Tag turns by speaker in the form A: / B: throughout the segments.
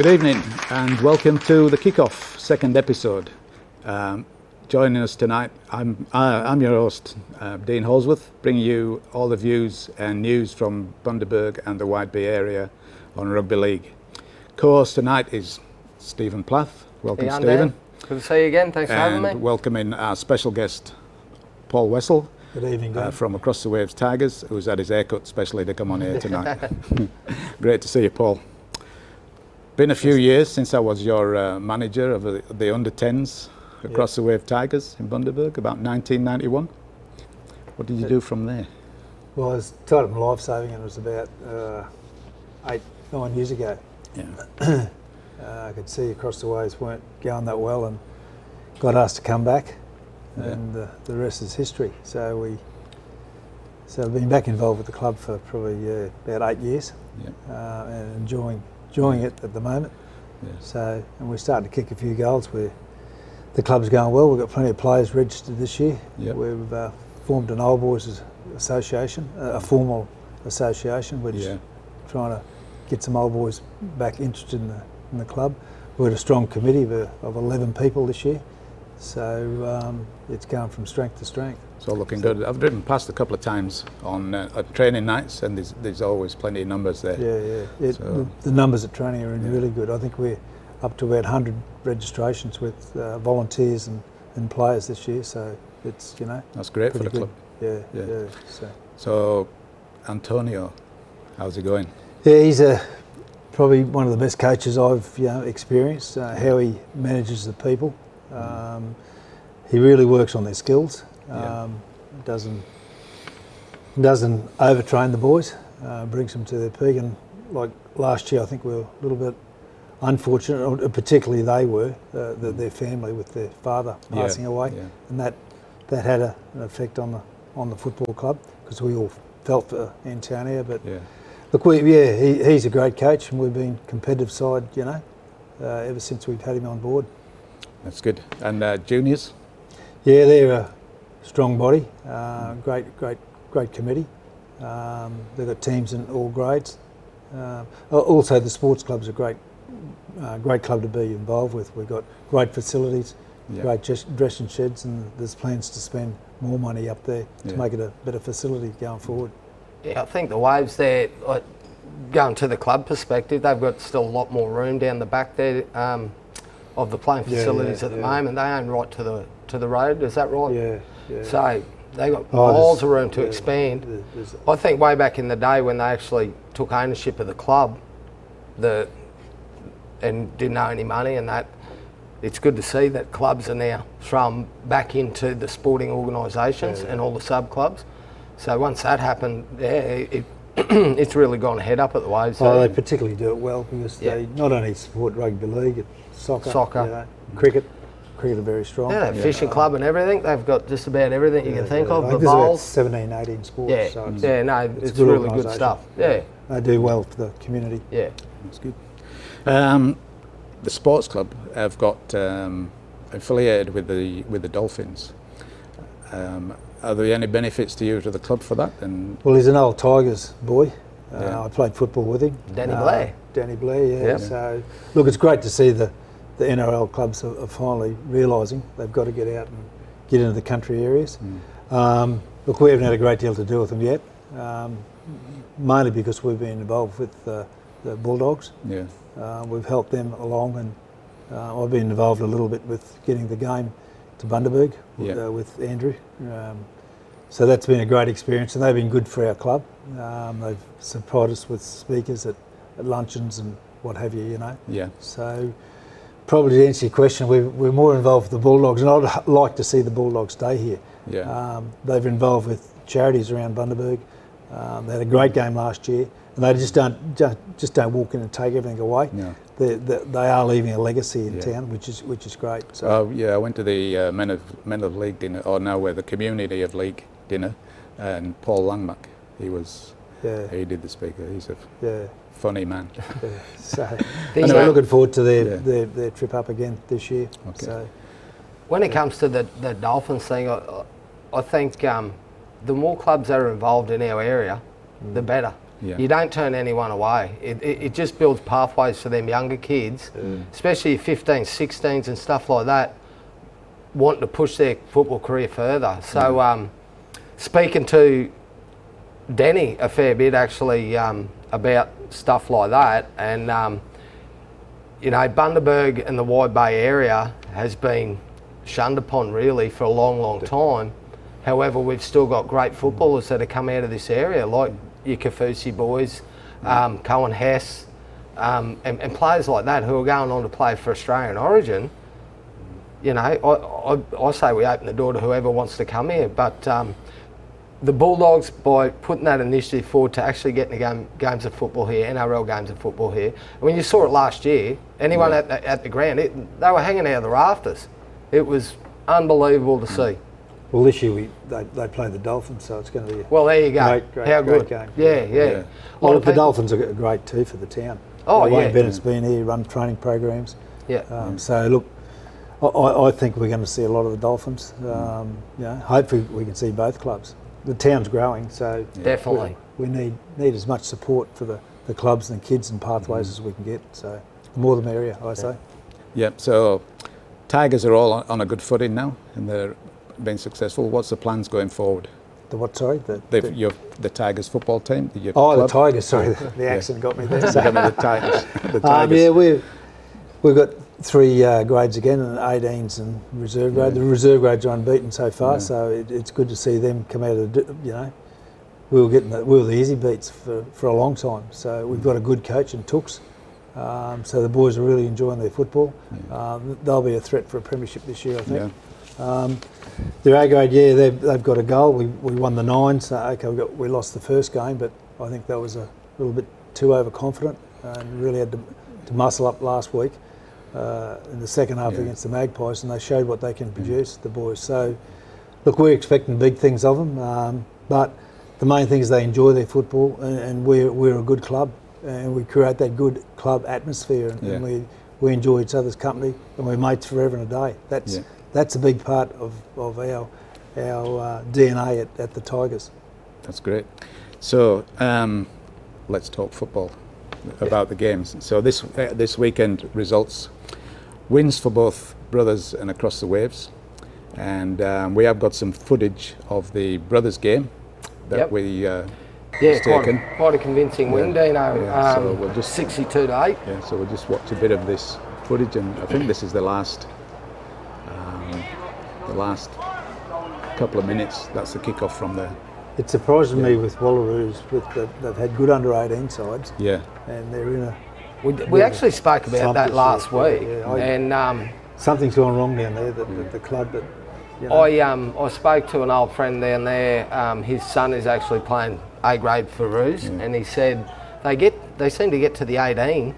A: Good evening and welcome to the Kick Off second episode. Joining us tonight, I'm your host, Dean Holsworth, bringing you all the views and news from Bundaberg and the Wide Bay area on Rugby League. Co-host tonight is Stephen Plath. Welcome,
B: hey,
A: Stephen.
B: Good to see you again. Thanks for having me.
A: And welcoming our special guest, Paul Wessel.
C: Good evening,
A: from Across the Waves Tigers, who's had his haircut specially to come on here tonight. Great to see you, Paul. Been a few years since I was your manager of the under-10s Across the Wave Tigers in Bundaberg, about 1991. What did you do from there?
C: Well, I was tied up in lifesaving, and it was about 8-9 years ago.
A: Yeah.
C: I could see Across the Waves weren't going that well, and got asked to come back, and the rest is history. So I've been back involved with the club for probably about 8 years, and enjoying it at the moment.
A: Yeah.
C: So, and we're starting to kick a few goals. The club's going well. We've got plenty of players registered this year.
A: Yep.
C: We've formed an old boys association, a formal association, which trying to get some old boys back interested in the club. We've got a strong committee of 11 people this year, so it's going from strength to strength.
A: It's all looking good. I've driven past a couple of times on training nights, and there's always plenty of numbers there.
C: Yeah. The numbers at training are really good. I think we're up to about 100 registrations with volunteers and players this year, so it's,
A: That's great for the club.
C: Yeah.
A: So, Antonio, how's he going?
C: Yeah, he's probably one of the best coaches I've experienced. How he manages the people, he really works on their skills. Doesn't overtrain the boys, brings them to their peak. And like last year, I think we were a little bit unfortunate, particularly they were, their family with their father passing away, and that had an effect on the football club, because we all felt for Antonio. But look, he's a great coach, and we've been competitive side, ever since we've had him on board.
A: That's good. And juniors?
C: Yeah, they're a strong body, great committee. They've got teams in all grades. Also, the sports club's a great club to be involved with. We've got great facilities, great dressing sheds, and there's plans to spend more money up there to make it a better facility going forward.
B: Yeah, I think the Waves there, going to the club perspective, they've got still a lot more room down the back there of the playing facilities at the moment. They own right to the road, is that right?
C: Yeah.
B: So they got miles of room to expand. I think way back in the day when they actually took ownership of the club, and didn't owe any money, and that, it's good to see that clubs are now thrown back into the sporting organisations and all the sub clubs. So once that happened, it's really gone head up at the Waves.
C: They particularly do it well, because they not only support rugby league, soccer, cricket are very strong.
B: Yeah, fishing club and everything. They've got just about everything you can think of.
C: I
B: The
C: think there's about
B: bowls.
C: 17, 18 sports.
B: It's really good stuff. Yeah.
C: They do well for the community.
B: Yeah.
A: That's good. The sports club have got affiliated with the Dolphins. Are there any benefits to you to the club for that?
C: Well, he's an old Tigers boy. I played football with him.
B: Danny Blair.
C: Danny Blair, yeah. So, look, it's great to see the NRL clubs are finally realising they've got to get out and get into the country areas. Look, we haven't had a great deal to do with them yet, mainly because we've been involved with the Bulldogs.
A: Yeah.
C: We've helped them along, and I've been involved a little bit with getting the game to Bundaberg with Andrew. So that's been a great experience, and they've been good for our club. They've supplied us with speakers at luncheons and what have you,
A: Yeah.
C: So probably to answer your question, we're more involved with the Bulldogs, and I'd like to see the Bulldogs stay here.
A: Yeah.
C: They've been involved with charities around Bundaberg. They had a great game last year, and they just don't walk in and take everything away.
A: No.
C: They are leaving a legacy in town, which is great. So.
A: I went to the Men of League dinner, or now we're the Community of League dinner, and Paul Langmack, he did the speaker. He's a funny man.
C: So anyway, we're looking forward to their trip up again this year.
A: Okay.
C: So,
B: when it comes to the Dolphins thing, I think the more clubs that are involved in our area, the better.
A: Yeah.
B: You don't turn anyone away. It just builds pathways for them younger kids, especially 15s, 16s and stuff like that, wanting to push their football career further. So speaking to Denny a fair bit actually about stuff like that, and you know, Bundaberg and the Wide Bay area has been shunned upon really for a long time. However, we've still got great footballers that have come out of this area, like your Kafusi boys, Cohen Hess, and players like that who are going on to play for Australian Origin. You know, I say we open the door to whoever wants to come here, but the Bulldogs, by putting that initiative forward to actually getting the games of football here, NRL games of football here, when you saw it last year, anyone at the ground, they were hanging out of the rafters. It was unbelievable to see.
C: Well, this year they play the Dolphins, so it's going to be
B: well, there you go.
C: Great
B: How good.
C: game.
B: Yeah.
C: Well, the Dolphins are great too for the town.
B: Oh,
C: Wayne Bennett's been here, run training programs.
B: Yeah.
C: So look, I think we're going to see a lot of the Dolphins. You know, hopefully we can see both clubs. The town's growing, so
B: definitely
C: we need as much support for the clubs and the kids and pathways as we can get. So the more the merrier, I say.
A: Yep. So Tigers are all on a good footing now, and they're being successful. What's the plans going forward?
C: The what? Sorry,
A: the Tigers football team. Your
C: club?
A: The
C: Tigers. Sorry, the accent got me there.
A: The Tigers. The Tigers.
C: Yeah, we've got 3 grades again, and 18s and reserve grade. The reserve grades are unbeaten so far, so it's good to see them come out of you know. We were the easy beats for a long time. So we've got a good coach in Tooks. So the boys are really enjoying their football. They'll be a threat for a premiership this year, I think. Their A grade, they've got a goal. We won the 9s. Okay, we lost the first game, but I think that was a little bit too overconfident and really had to muscle up last week in the second half against the Magpies, and they showed what they can produce, the boys. So, look, we're expecting big things of them, but the main thing is they enjoy their football, and we're a good club, and we create that good club atmosphere, and we enjoy each other's company, and we're mates forever and a day. That's a big part of our DNA at the Tigers.
A: That's great. So let's talk football, about the games. So this weekend results, wins for both brothers and across the waves, and we have got some footage of the brothers game that we
B: quite a convincing win, Dino. So we'll just 62-8.
A: Yeah, so we'll just watch a bit of this footage, and I think this is the last couple of minutes. That's the kick-off from there.
C: It surprises me with Wallaroos, they've had good under-18 sides.
A: Yeah.
C: And they're in a...
B: We actually spoke about that last week. And
C: something's gone wrong down there, the club. That, you know.
B: I spoke to an old friend down there. His son is actually playing A grade for Roos, and he said they seem to get to the 18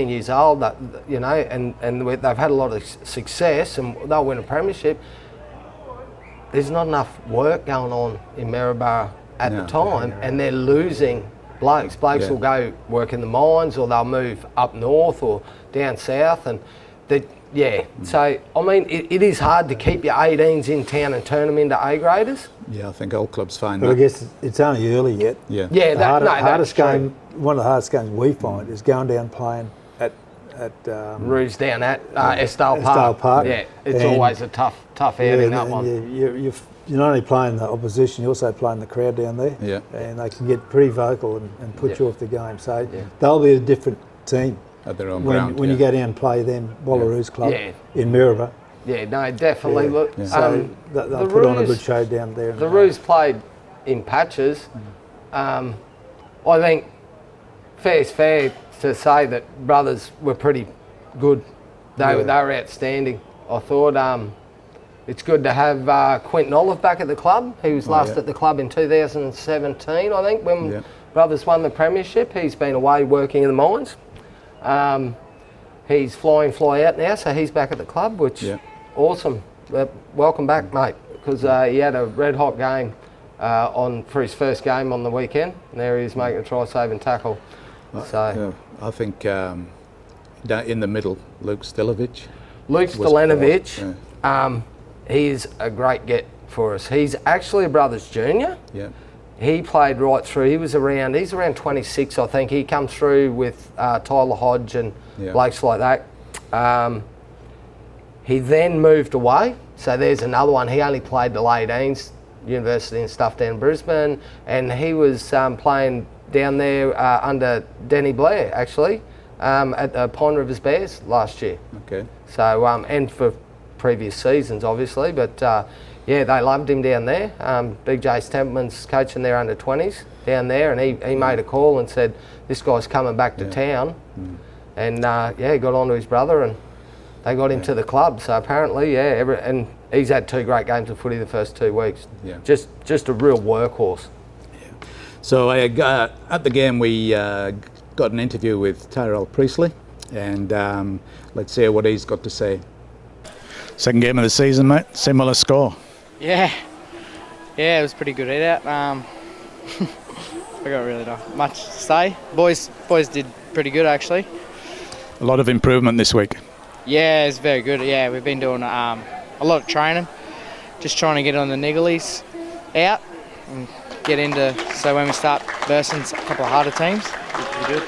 B: years old, you know, and they've had a lot of success, and they'll win a premiership. There's not enough work going on in Maryborough at the time, and they're losing blokes. Blokes will go work in the mines, or they'll move up north or down south, and So I mean, it is hard to keep your 18s in town and turn them into A graders.
A: Yeah, I think all clubs find
C: that.
A: But
C: I guess it's only early yet.
A: Yeah.
C: Hardest game. One of the hardest games we find is going down playing at
B: Roos down at Estelle Park. Yeah, it's always a tough outing, that one.
C: You're not only playing the opposition, you're also playing the crowd down there.
A: Yeah.
C: And they can get pretty vocal and put you off the game. So they'll be a different team
A: at their own ground.
C: When you go down and play them, Wallaroos Club in Maryborough.
B: Yeah, no, definitely. Look,
C: so they'll put on a good show down there.
B: The Roos played in patches. I think fair's fair to say that brothers were pretty good. They were outstanding. I thought it's good to have Quentin Olive back at the club. He was last at the club in 2017, I think, when brothers won the premiership. He's been away working in the mines. He's fly out now, so he's back at the club, which awesome. Welcome back, mate, because he had a red hot game for his first game on the weekend. And there he is making a try, saving tackle. So
A: I think in the middle, Luke Stilevich.
B: He is a great get for us. He's actually a brothers junior.
A: Yeah.
B: he played right through. He's around 26, I think. He come through with Tyler Hodge and blokes like that. He then moved away. So there's another one. He only played the late 18s, university and stuff down in Brisbane. And he was playing down there under Denny Blair, actually, at the Pine Rivers Bears last year.
A: Okay.
B: So, and for previous seasons, obviously. But, yeah, they loved him down there. Big J Stempman's coaching their under 20s down there, and he made a call and said, this guy's coming back to town. And, he got on to his brother and they got him to the club. So apparently, and he's had 2 great games of footy the first 2 weeks. Yeah. Just a real workhorse.
A: Yeah. So at the game we got an interview with Tyrell Priestley, and let's hear what he's got to say. Second game of the season, mate. Similar score.
D: Yeah, it was pretty good hit out. I got really not much to say. Boys did pretty good actually.
A: A lot of improvement this week.
D: Yeah, it's very good. Yeah, we've been doing a lot of training, just trying to get on the nigglies out and get into, so when we start versus a couple of harder teams, it'll be good.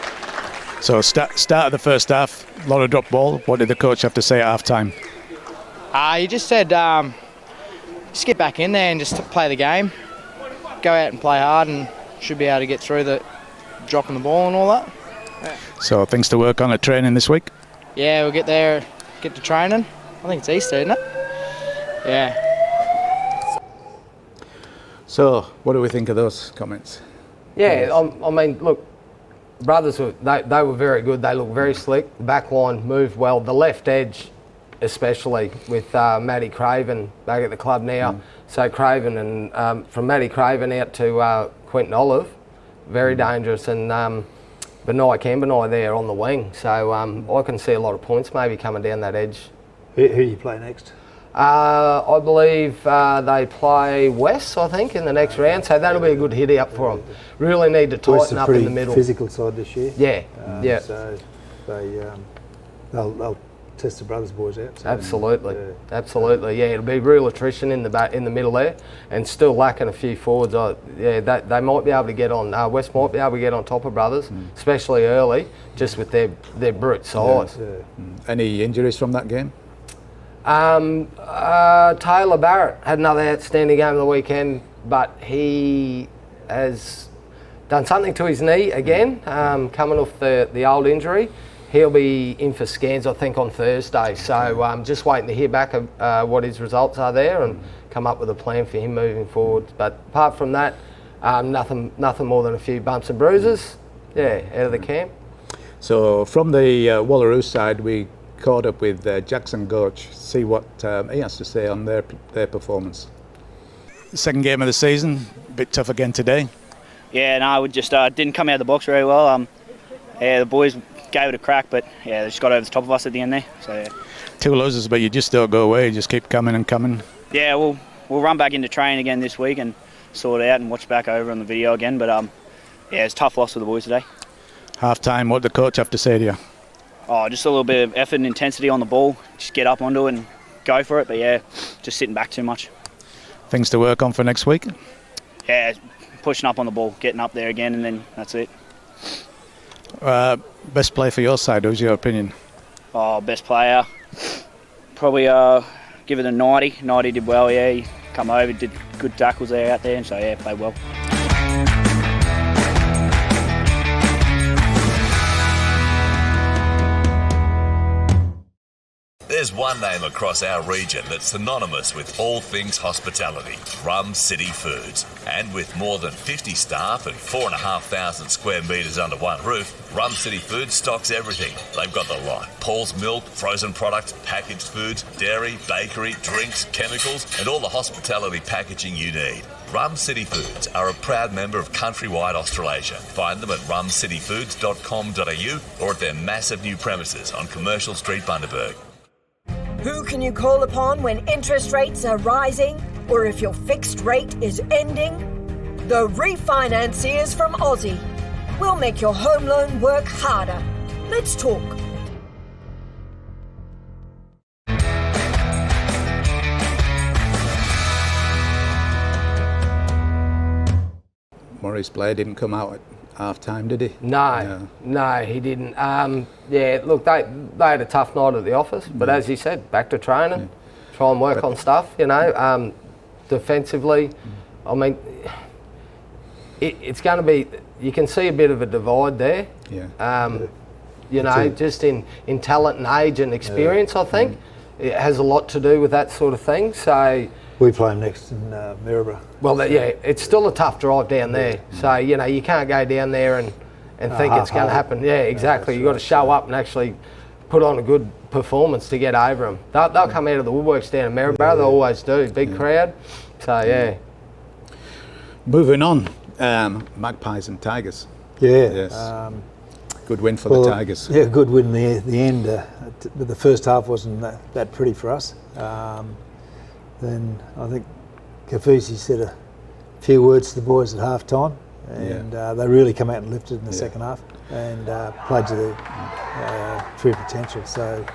A: So start of the first half, a lot of drop ball. What did the coach have to say at half time?
D: He just said just get back in there and just play the game, go out and play hard, and should be able to get through the dropping the ball and all that. Yeah.
A: So things to work on at training this week?
D: Yeah, we'll get there, get to training. I think it's Easter, isn't it? Yeah.
A: So, what do we think of those comments?
B: Yeah, I mean, look, brothers, they were very good. They looked very slick. The back line moved well. The left edge, especially with Matty Craven back at the club now. So Craven and from Matty Craven out to Quentin Olive, very dangerous. And Benai Cambenai there on the wing. So I can see a lot of points maybe coming down that edge.
C: Who do you play next?
B: I believe they play West, I think, in the next round. So that'll be a good hit out for them. Really need to tighten up in the middle.
C: Physical side this year.
B: Yeah,
C: So they'll test the brothers boys out. So
B: Absolutely. Yeah, it'll be real attrition in the middle there, and still lacking a few forwards. They might be able to get on. West might be able to get on top of brothers, especially early, just with their brute size.
A: Any injuries from that game?
B: Taylor Barrett had another outstanding game of the weekend, but he has done something to his knee again, coming off the old injury. He'll be in for scans, I think, on Thursday. So just waiting to hear back of what his results are there and come up with a plan for him moving forward. But apart from that, nothing more than a few bumps and bruises. Yeah, out of the camp.
A: So from the Wallaroo side, we caught up with Jackson Gorge, see what he has to say on their performance. Second game of the season, a bit tough again today.
E: Yeah, no, we just didn't come out of the box very well. The boys gave it a crack, but yeah, they just got over the top of us at the end there. So yeah. 2
A: losers, but you just don't go away. You just keep coming and coming.
E: Yeah, we'll run back into training again this week and sort it out and watch back over on the video again. But yeah, it's a tough loss for the boys today.
A: Half time, what did the coach have to say to you?
E: Oh, just a little bit of effort and intensity on the ball. Just get up onto it and go for it. But yeah, just sitting back too much.
A: Things to work on for next week?
E: Yeah, pushing up on the ball, getting up there again, and then that's it.
A: Best play for your side, who's your opinion?
E: Oh, best player, probably give it a 90. 90 did well, yeah. He come over, did good tackles there out there, and so yeah, played well.
F: There's one name across our region that's synonymous with all things hospitality, Rum City Foods. And with more than 50 staff and 4,500 square metres under one roof, Rum City Foods stocks everything. They've got the lot. Paul's Milk, frozen products, packaged foods, dairy, bakery, drinks, chemicals, and all the hospitality packaging you need. Rum City Foods are a proud member of Countrywide Australasia. Find them at rumcityfoods.com.au or at their massive new premises on Commercial Street, Bundaberg.
G: Who can you call upon when interest rates are rising or if your fixed rate is ending? The Refinanciers from Aussie. We'll make your home loan work harder. Let's talk.
A: Maurice Blair didn't come out at half time, did he?
B: No, he didn't. Yeah, look, they had a tough night at the office, but as you said, back to training, try and work on stuff, you know. Defensively, I mean, it's going to be, you can see a bit of a divide there.
A: Yeah.
B: You know, just in talent and age and experience, I think. It has a lot to do with that sort of thing. So
C: we play them next in Maryborough.
B: well, it's still a tough drive down there. So, you know, you can't go down there and think it's going to happen. Yeah, exactly. You've got to show up and actually put on a good performance to get over them. They'll come out of the woodworks down in Maryborough. They always do. Big crowd. So, yeah.
A: Moving on, Magpies and Tigers.
C: Yeah.
A: Yes. Good win for the Tigers.
C: Yeah, good win in the end. But the first half wasn't that pretty for us. Then I think Kafusi said a few words to the boys at half time, and they really come out and lifted in the second half and played to their true potential. So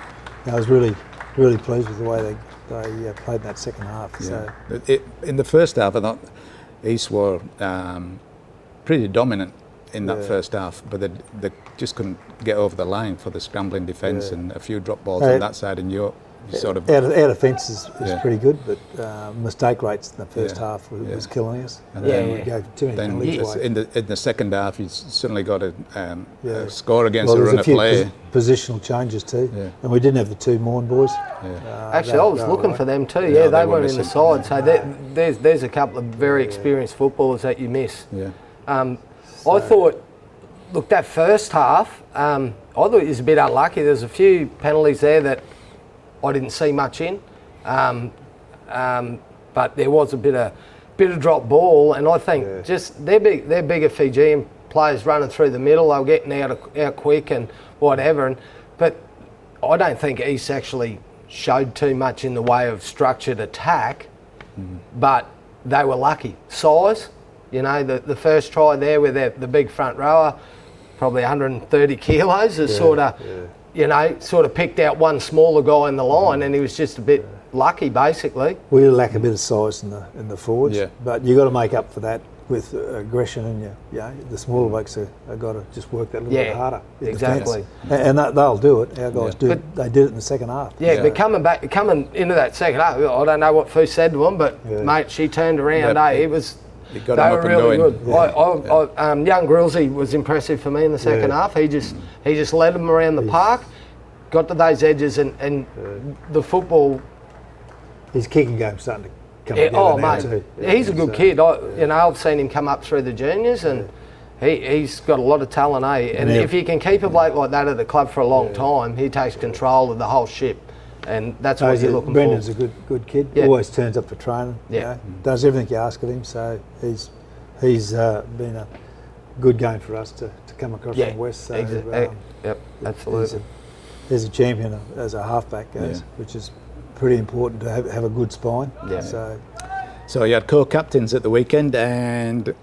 C: I was really pleased with the way they played in that second half.
A: Yeah.
C: So
A: In the first half, I thought East were pretty dominant in that first half, but they just couldn't get over the line for the scrambling defence and a few drop balls on that side, and you sort of
C: out of fence is pretty good, but mistake rates in the first half was killing us.
A: And
C: we
A: then
C: gave too many penalties away.
A: in the second half, you certainly got a score against
C: Well,
A: a run
C: there's
A: of
C: a few
A: play.
C: Positional changes too, and we didn't have the two Morn boys.
B: Actually, I was looking for them too. Yeah, they weren't in the side. So there's a couple of very experienced footballers that you miss.
A: Yeah.
B: I thought, look, that first half, I thought it was a bit unlucky. There's a few penalties there that I didn't see much in, but there was a bit of drop ball, and I think just they're bigger Fijian players running through the middle. They were getting out quick and whatever, but I don't think East actually showed too much in the way of structured attack, but they were lucky. Size, you know, the first try there with the big front rower, probably 130 kilos, is sort of picked out one smaller guy in the line, and he was just a bit lucky, basically.
C: We lack a bit of size in the forwards, but you got to make up for that with aggression, and the smaller blokes have got to just work that little bit harder.
B: Exactly.
C: And they'll do it. Our guys do. They did it in the second half.
B: Yeah, but coming into that second half, I don't know what Foo said to him, but mate, she turned around. It was.
A: You got
B: they
A: them
B: were
A: up
B: really
A: and going.
B: good. Young Grillsy was impressive for me in the second half. He just led them around the park, got to those edges, and the football.
C: His kicking game's starting to come together now too.
B: He's a good kid. I've seen him come up through the juniors, and he's got a lot of talent, And if you can keep a bloke like that at the club for a long time, he takes control of the whole ship. And that's what you're looking
C: Brendan's
B: for.
C: Brendan's a good kid. Always turns up for training. Does everything you ask of him. So he's been a good game for us to come across from West. So,
B: absolutely.
C: He's a champion as a halfback goes, which is pretty important to have a good spine.
A: So you had co-captains at the weekend, and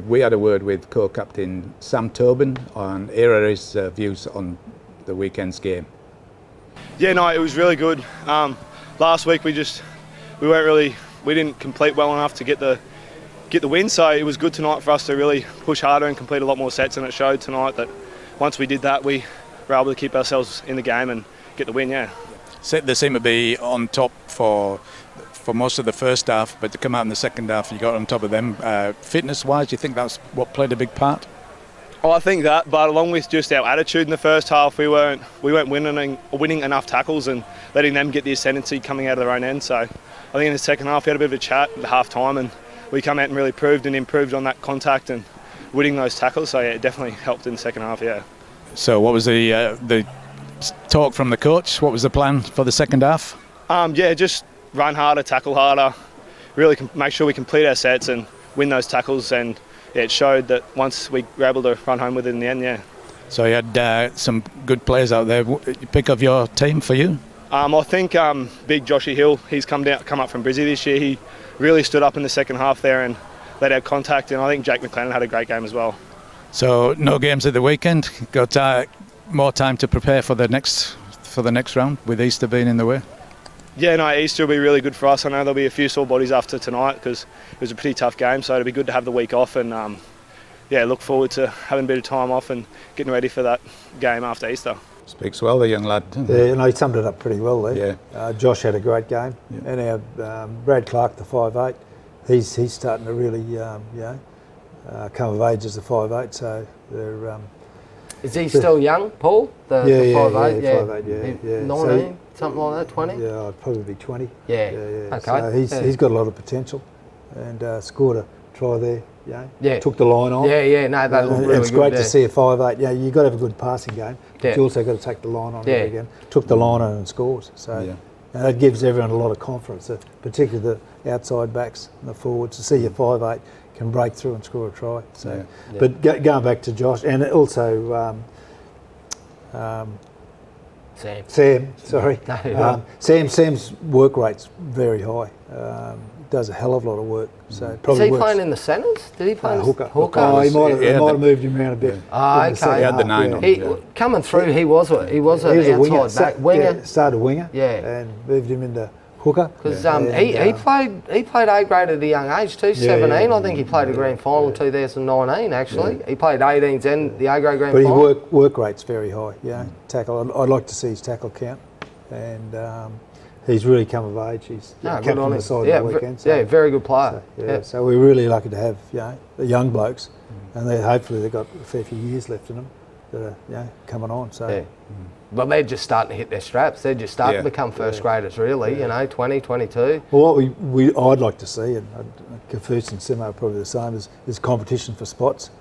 A: we had a word with co-captain Sam Tobin on his views on the weekend's game.
H: Yeah, no, it was really good. Last week we didn't complete well enough to get the win, so it was good tonight for us to really push harder and complete a lot more sets, and it showed tonight that once we did that, we were able to keep ourselves in the game and get the win.
A: They seem to be on top for most of the first half, but to come out in the second half, you got on top of them. Fitness-wise, do you think that's what played a big part?
H: Oh, I think that, but along with just our attitude in the first half, we weren't winning enough tackles and letting them get the ascendancy coming out of their own end. So I think in the second half, we had a bit of a chat at half time, and we come out and really improved on that contact and winning those tackles. So it definitely helped in the second half.
A: So what was the talk from the coach? What was the plan for the second half?
H: Just run harder, tackle harder, really make sure we complete our sets and win those tackles, and it showed that once we were able to run home with it in the end.
A: So you had some good players out there. Pick of your team for you?
H: I think big Joshy Hill, he's come up from Brizzy this year. He really stood up in the second half there and led our contact, and I think Jake McLennan had a great game as well.
A: So no games at the weekend. Got more time to prepare for the next round with Easter being in the way.
H: Yeah, no, Easter will be really good for us. I know there'll be a few sore bodies after tonight because it was a pretty tough game, so it'll be good to have the week off and yeah, look forward to having a bit of time off and getting ready for that game after Easter.
A: Speaks well, the young lad.
C: Yeah, he summed it up pretty well there.
A: Yeah.
C: Josh had a great game,
A: Yeah.
C: and our Brad Clark, the 5'8", he's starting to really, come of age as a 5'8", so they're...
B: Is he still young, Paul? The 5'8",
C: yeah, 5'8", yeah.
B: 19,
C: So,
B: something like that, 20?
C: yeah, I'd probably be 20.
B: Yeah. Okay.
C: So he's got a lot of potential, and scored a try there.
B: Yeah.
C: Took the line on.
B: Yeah, no, that looked really
C: it's
B: good.
C: great to see a 5'8". Yeah, you've got to have a good passing game, but you also got to take the line on again. Took the line on and scores. So that gives everyone a lot of confidence, particularly the outside backs and the forwards, to see your 5'8" can break through and score a try. So, but going back to Josh, and also Sam. Sorry, Sam's work rate's very high. Does a hell of a lot of work. So probably
B: is he playing in the centres? Did he play in
C: hooker?
B: Oh,
C: he might have moved him around a bit.
B: Okay.
A: He had the 9 on.
B: Coming through, he was an outside back winger.
C: Yeah, started winger.
B: Yeah.
C: And moved him into hooker.
B: Because he played A grade at a young age too, 17. I think he played a grand final in 2019 actually. Yeah. He played 18s and the A grade grand final.
C: But his work rate's very high. Yeah, tackle. I'd like to see his tackle count, and he's really come of age. He's captain on the side of the weekend. So,
B: very good player.
C: So we're really lucky to have the young blokes, and hopefully they've got a fair few years left in them that are coming on. So.
B: Well, they're just starting to hit their straps. They're just starting to become first graders, really. 20, 22.
C: Well, what I'd like to see, and Kafus and Simo are probably the same, is competition for spots.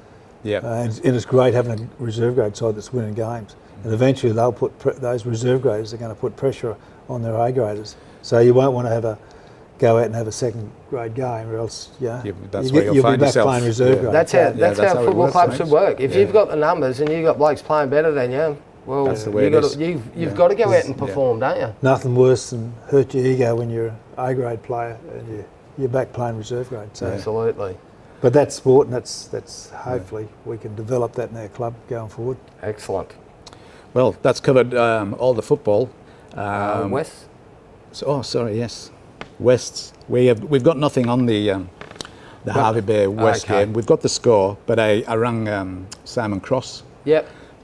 A: Yeah.
C: And it's great having a reserve grade side that's winning games. And eventually they'll put those reserve graders are going to put pressure on their A graders. So you won't want to go out and have a second grade game, or else
A: that's where
C: you'll
A: you'll
C: be
A: find
C: back
A: yourself.
C: playing reserve grade.
B: That's how football clubs should work. If you've got the numbers and you've got blokes playing better than you, well, you've got to go out and perform, don't you?
C: Nothing worse than hurt your ego when you're an A grade player and you're back playing reserve grade. So.
B: Absolutely.
C: But that's sport, and that's hopefully we can develop that in our club going forward.
B: Excellent.
A: Well, that's covered all the football.
B: West?
A: Yes. Wests. We've got nothing on the Harvey Bay West game. We've got the score, but I rang Simon Cross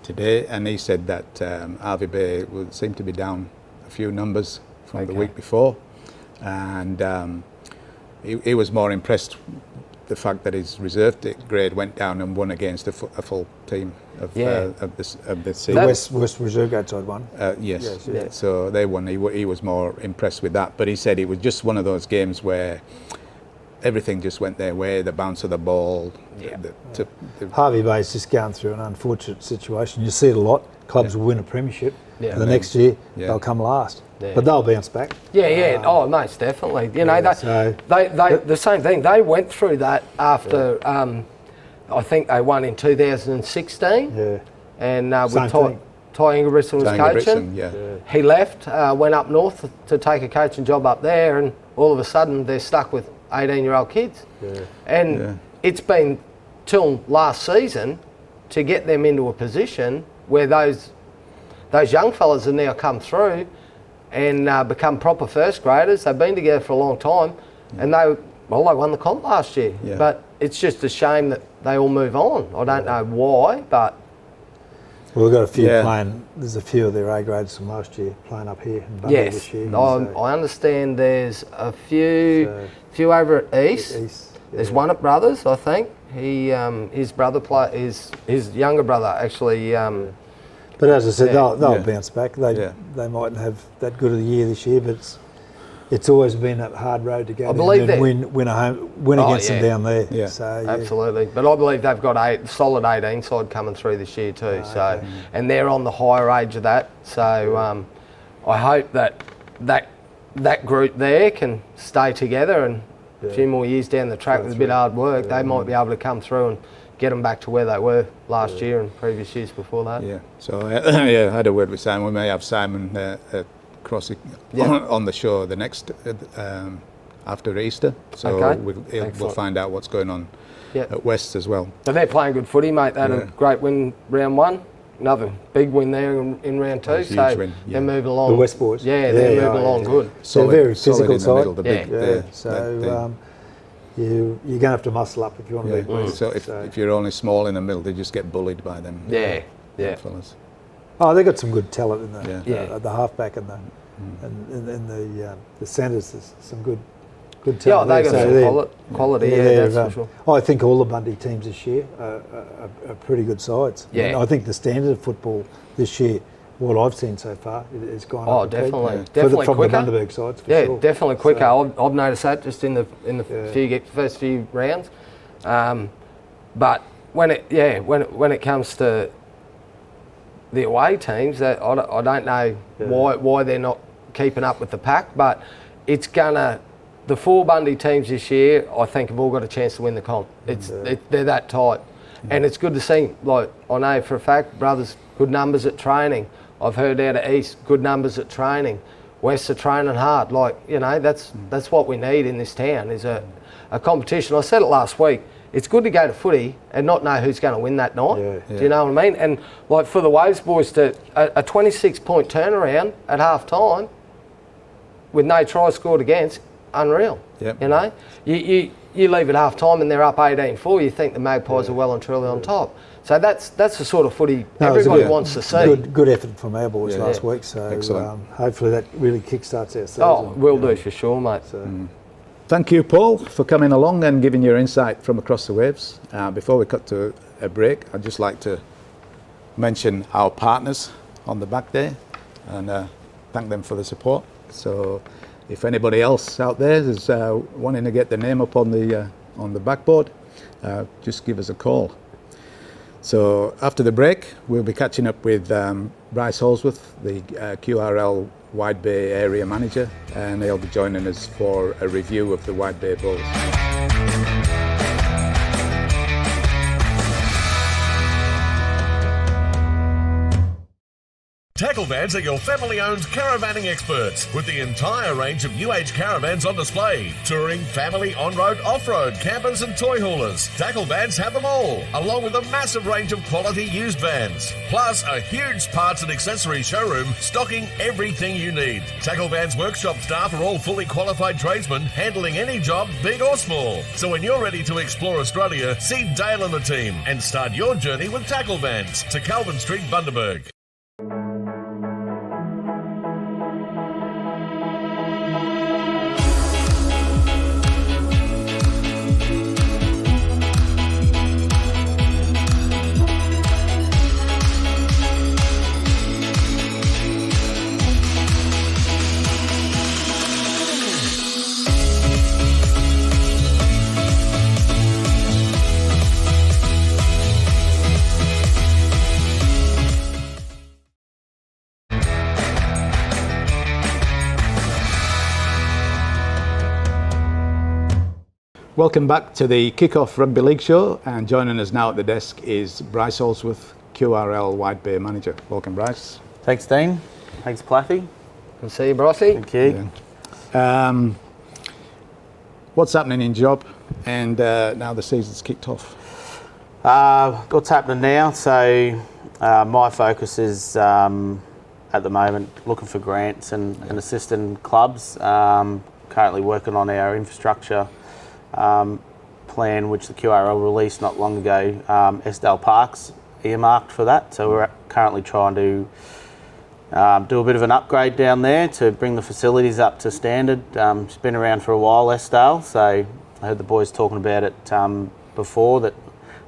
A: today, and he said that Harvey Bay would seem to be down a few numbers from the week before, and he was more impressed the fact that his reserve grade went down and won against a full team of this season.
C: The West reserve grade side won.
A: Yes. So they won. He was more impressed with that. But he said it was just one of those games where everything just went their way. The bounce of the ball.
C: Harvey Bay's just going through an unfortunate situation. You see it a lot. Clubs will win a premiership. And the next year they'll come last. But they'll bounce back.
B: Most definitely. The same thing. They went through that after, I think they won in 2016. And with Ty Ingebrigtsen was coaching. He left, went up north to take a coaching job up there, and all of a sudden they're stuck with 18-year-old kids. And it's been till last season to get them into a position where those young fellas have now come through and become proper first graders. They've been together for a long time, and they won the comp last year. But it's just a shame that they all move on. I don't know why, but
C: we've got a few playing. There's a few of their A grades from last year playing up here in Bundy this year.
B: I understand there's a few over at East. There's one at Brothers, I think. His younger brother actually.
C: But as I said, they'll bounce back. They mightn't have that good of a year this year, but it's always been a hard road to go.
B: I believe that
C: win against them down there. So,
B: absolutely. But I believe they've got a solid 18 side coming through this year too. And they're on the higher age of that. So I hope that group there can stay together, and a few more years down the track with a bit of hard work, they might be able to come through and get them back to where they were last year and previous years before that.
A: So I had a word with Simon. We may have Simon Crossy on the show the next after Easter. So we'll find out what's going on at West as well.
B: So they're playing good footy, mate. They had a great win round one. Another big win there in round two.
A: So win,
B: they're moving along.
C: The West boys.
B: They're moving along good.
C: They're very physical
A: in the middle,
C: side. So you're going to have to muscle up if you want to be best.
A: So if you're only small in the middle, they just get bullied by them.
B: Yeah.
A: Fellas.
C: Oh, they've got some good talent in the halfback and the centres. There's some good talent.
B: Yeah, they got some quality. That's for sure.
C: I think all the Bundy teams this year are pretty good sides.
B: Yeah.
C: And I think the standard of football this year, what I've seen so far, it's gone up.
B: Oh, definitely,
C: from
B: quicker.
C: the Bundaberg sides, for sure.
B: Definitely quicker.
C: So,
B: I've noticed that just in the first few rounds. But when it comes to the away teams, that I don't know why they're not keeping up with the pack, but it's gonna. The 4 Bundy teams this year, I think, have all got a chance to win the comp. They're that tight, and it's good to see. Like, I know for a fact, brothers, good numbers at training. I've heard out of East, good numbers at training. West are training hard. Like, that's what we need in this town is a competition. I said it last week. It's good to go to footy and not know who's going to win that night. Do you know what I mean? And like for the Waves boys to a 26-point turnaround at half time with no try scored against, unreal.
A: Yep.
B: You leave at half time and they're up 18-4. You think the Magpies are well and truly on top. So that's the sort of footy everybody wants to see.
C: Good effort from our boys last week. So hopefully that really kickstarts our season.
B: Oh, will do for sure, mate.
C: So.
A: Thank you, Paul, for coming along and giving your insight from across the waves. Before we cut to a break, I'd just like to mention our partners on the back there and thank them for the support. So if anybody else out there is wanting to get their name up on the backboard, just give us a call. So after the break, we'll be catching up with Bryce Holsworth, the QRL Wide Bay area manager, and he'll be joining us for a review of the Wide Bay Bulls.
F: Tackle Vans are your family-owned caravanning experts with the entire range of new age caravans on display. Touring, family, on-road, off-road, campers and toy haulers. Tackle Vans have them all, along with a massive range of quality used vans. Plus a huge parts and accessories showroom stocking everything you need. Tackle Vans workshop staff are all fully qualified tradesmen handling any job, big or small. So when you're ready to explore Australia, see Dale and the team and start your journey with Tackle Vans to Calvin Street, Bundaberg.
A: Welcome back to the Kick Off Rugby League show, and joining us now at the desk is Bryce Holsworth, QRL Wide Bay manager. Welcome, Bryce.
I: Thanks, Dean. Thanks, Plaffy.
B: Good to see you, Brycey.
I: Thank you.
A: Yeah. What's happening in job, and now the season's kicked off?
I: What's happening now? So my focus is at the moment looking for grants and assisting clubs. Currently working on our infrastructure plan, which the QRL released not long ago. Esdale Park's earmarked for that, so we're currently trying to do a bit of an upgrade down there to bring the facilities up to standard. It's been around for a while, Esdale, so I heard the boys talking about it before, that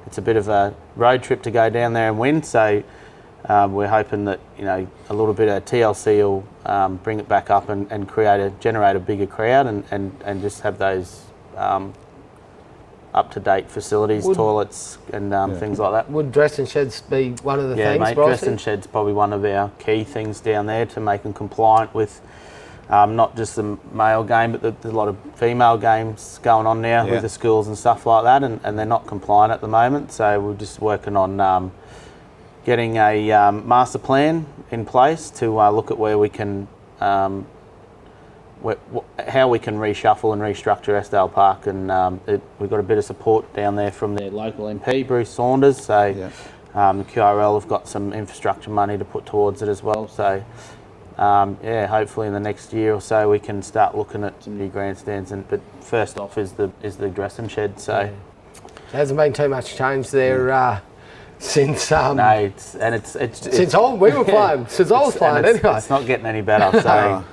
I: it's a bit of a road trip to go down there and win, so we're hoping that a little bit of TLC will bring it back up and generate a bigger crowd and just have those up-to-date facilities, toilets and things like that.
B: Would dressing sheds be one of the things,
I: mate,
B: Brycey?
I: dressing sheds probably one of our key things down there to make them compliant with not just the male game, but there's a lot of female games going on now with the schools and stuff like that, and they're not compliant at the moment, so we're just working on getting a master plan in place to look at where we can how we can reshuffle and restructure Esdale Park, and we've got a bit of support down there from their local MP, Bruce Saunders, so the QRL have got some infrastructure money to put towards it as well, so hopefully in the next year or so we can start looking at some new grandstands. But first off is the dressing shed. So
B: there hasn't been too much change there since.
I: No, it's
B: since we were playing. Since I was playing, anyway.
I: It's not getting any better. So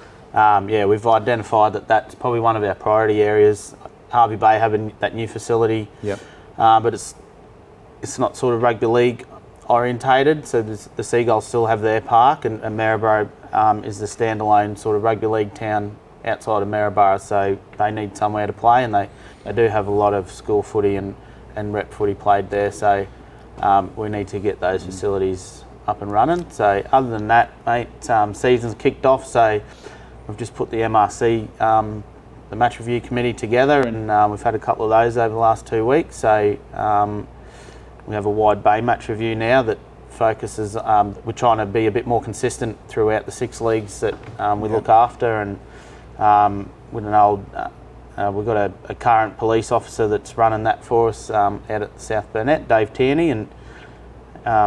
I: we've identified that that's probably one of our priority areas. Harvey Bay having that new facility.
A: Yep.
I: But it's not sort of rugby league orientated, so the Seagulls still have their park, and Maryborough is the standalone sort of rugby league town outside of Maryborough, so they need somewhere to play, and they do have a lot of school footy and rep footy played there, so we need to get those facilities up and running. So other than that, mate, season's kicked off, so we've just put the MRC, the match review committee together, and we've had a couple of those over the last 2 weeks, so we have a wide bay match review now that focuses, we're trying to be a bit more consistent throughout the 6 leagues that we look after, and with an old, we've got a current police officer that's running that for us out at South Burnett, Dave Tierney, and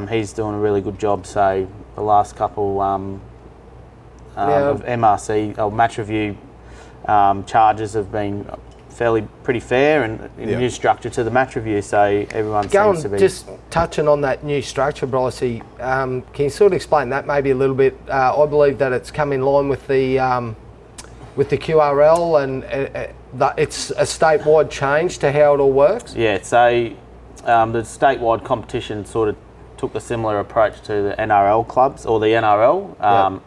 I: he's doing a really good job. So the last couple of MRC, match review charges have been pretty fair, and a new structure to the match review, so everyone seems to be...
B: Just touching on that new structure, Brycey, can you sort of explain that maybe a little bit? I believe that it's come in line with the QRL, and it's a statewide change to how it all works?
I: Yeah, so the statewide competition sort of took a similar approach to the NRL clubs, or the NRL.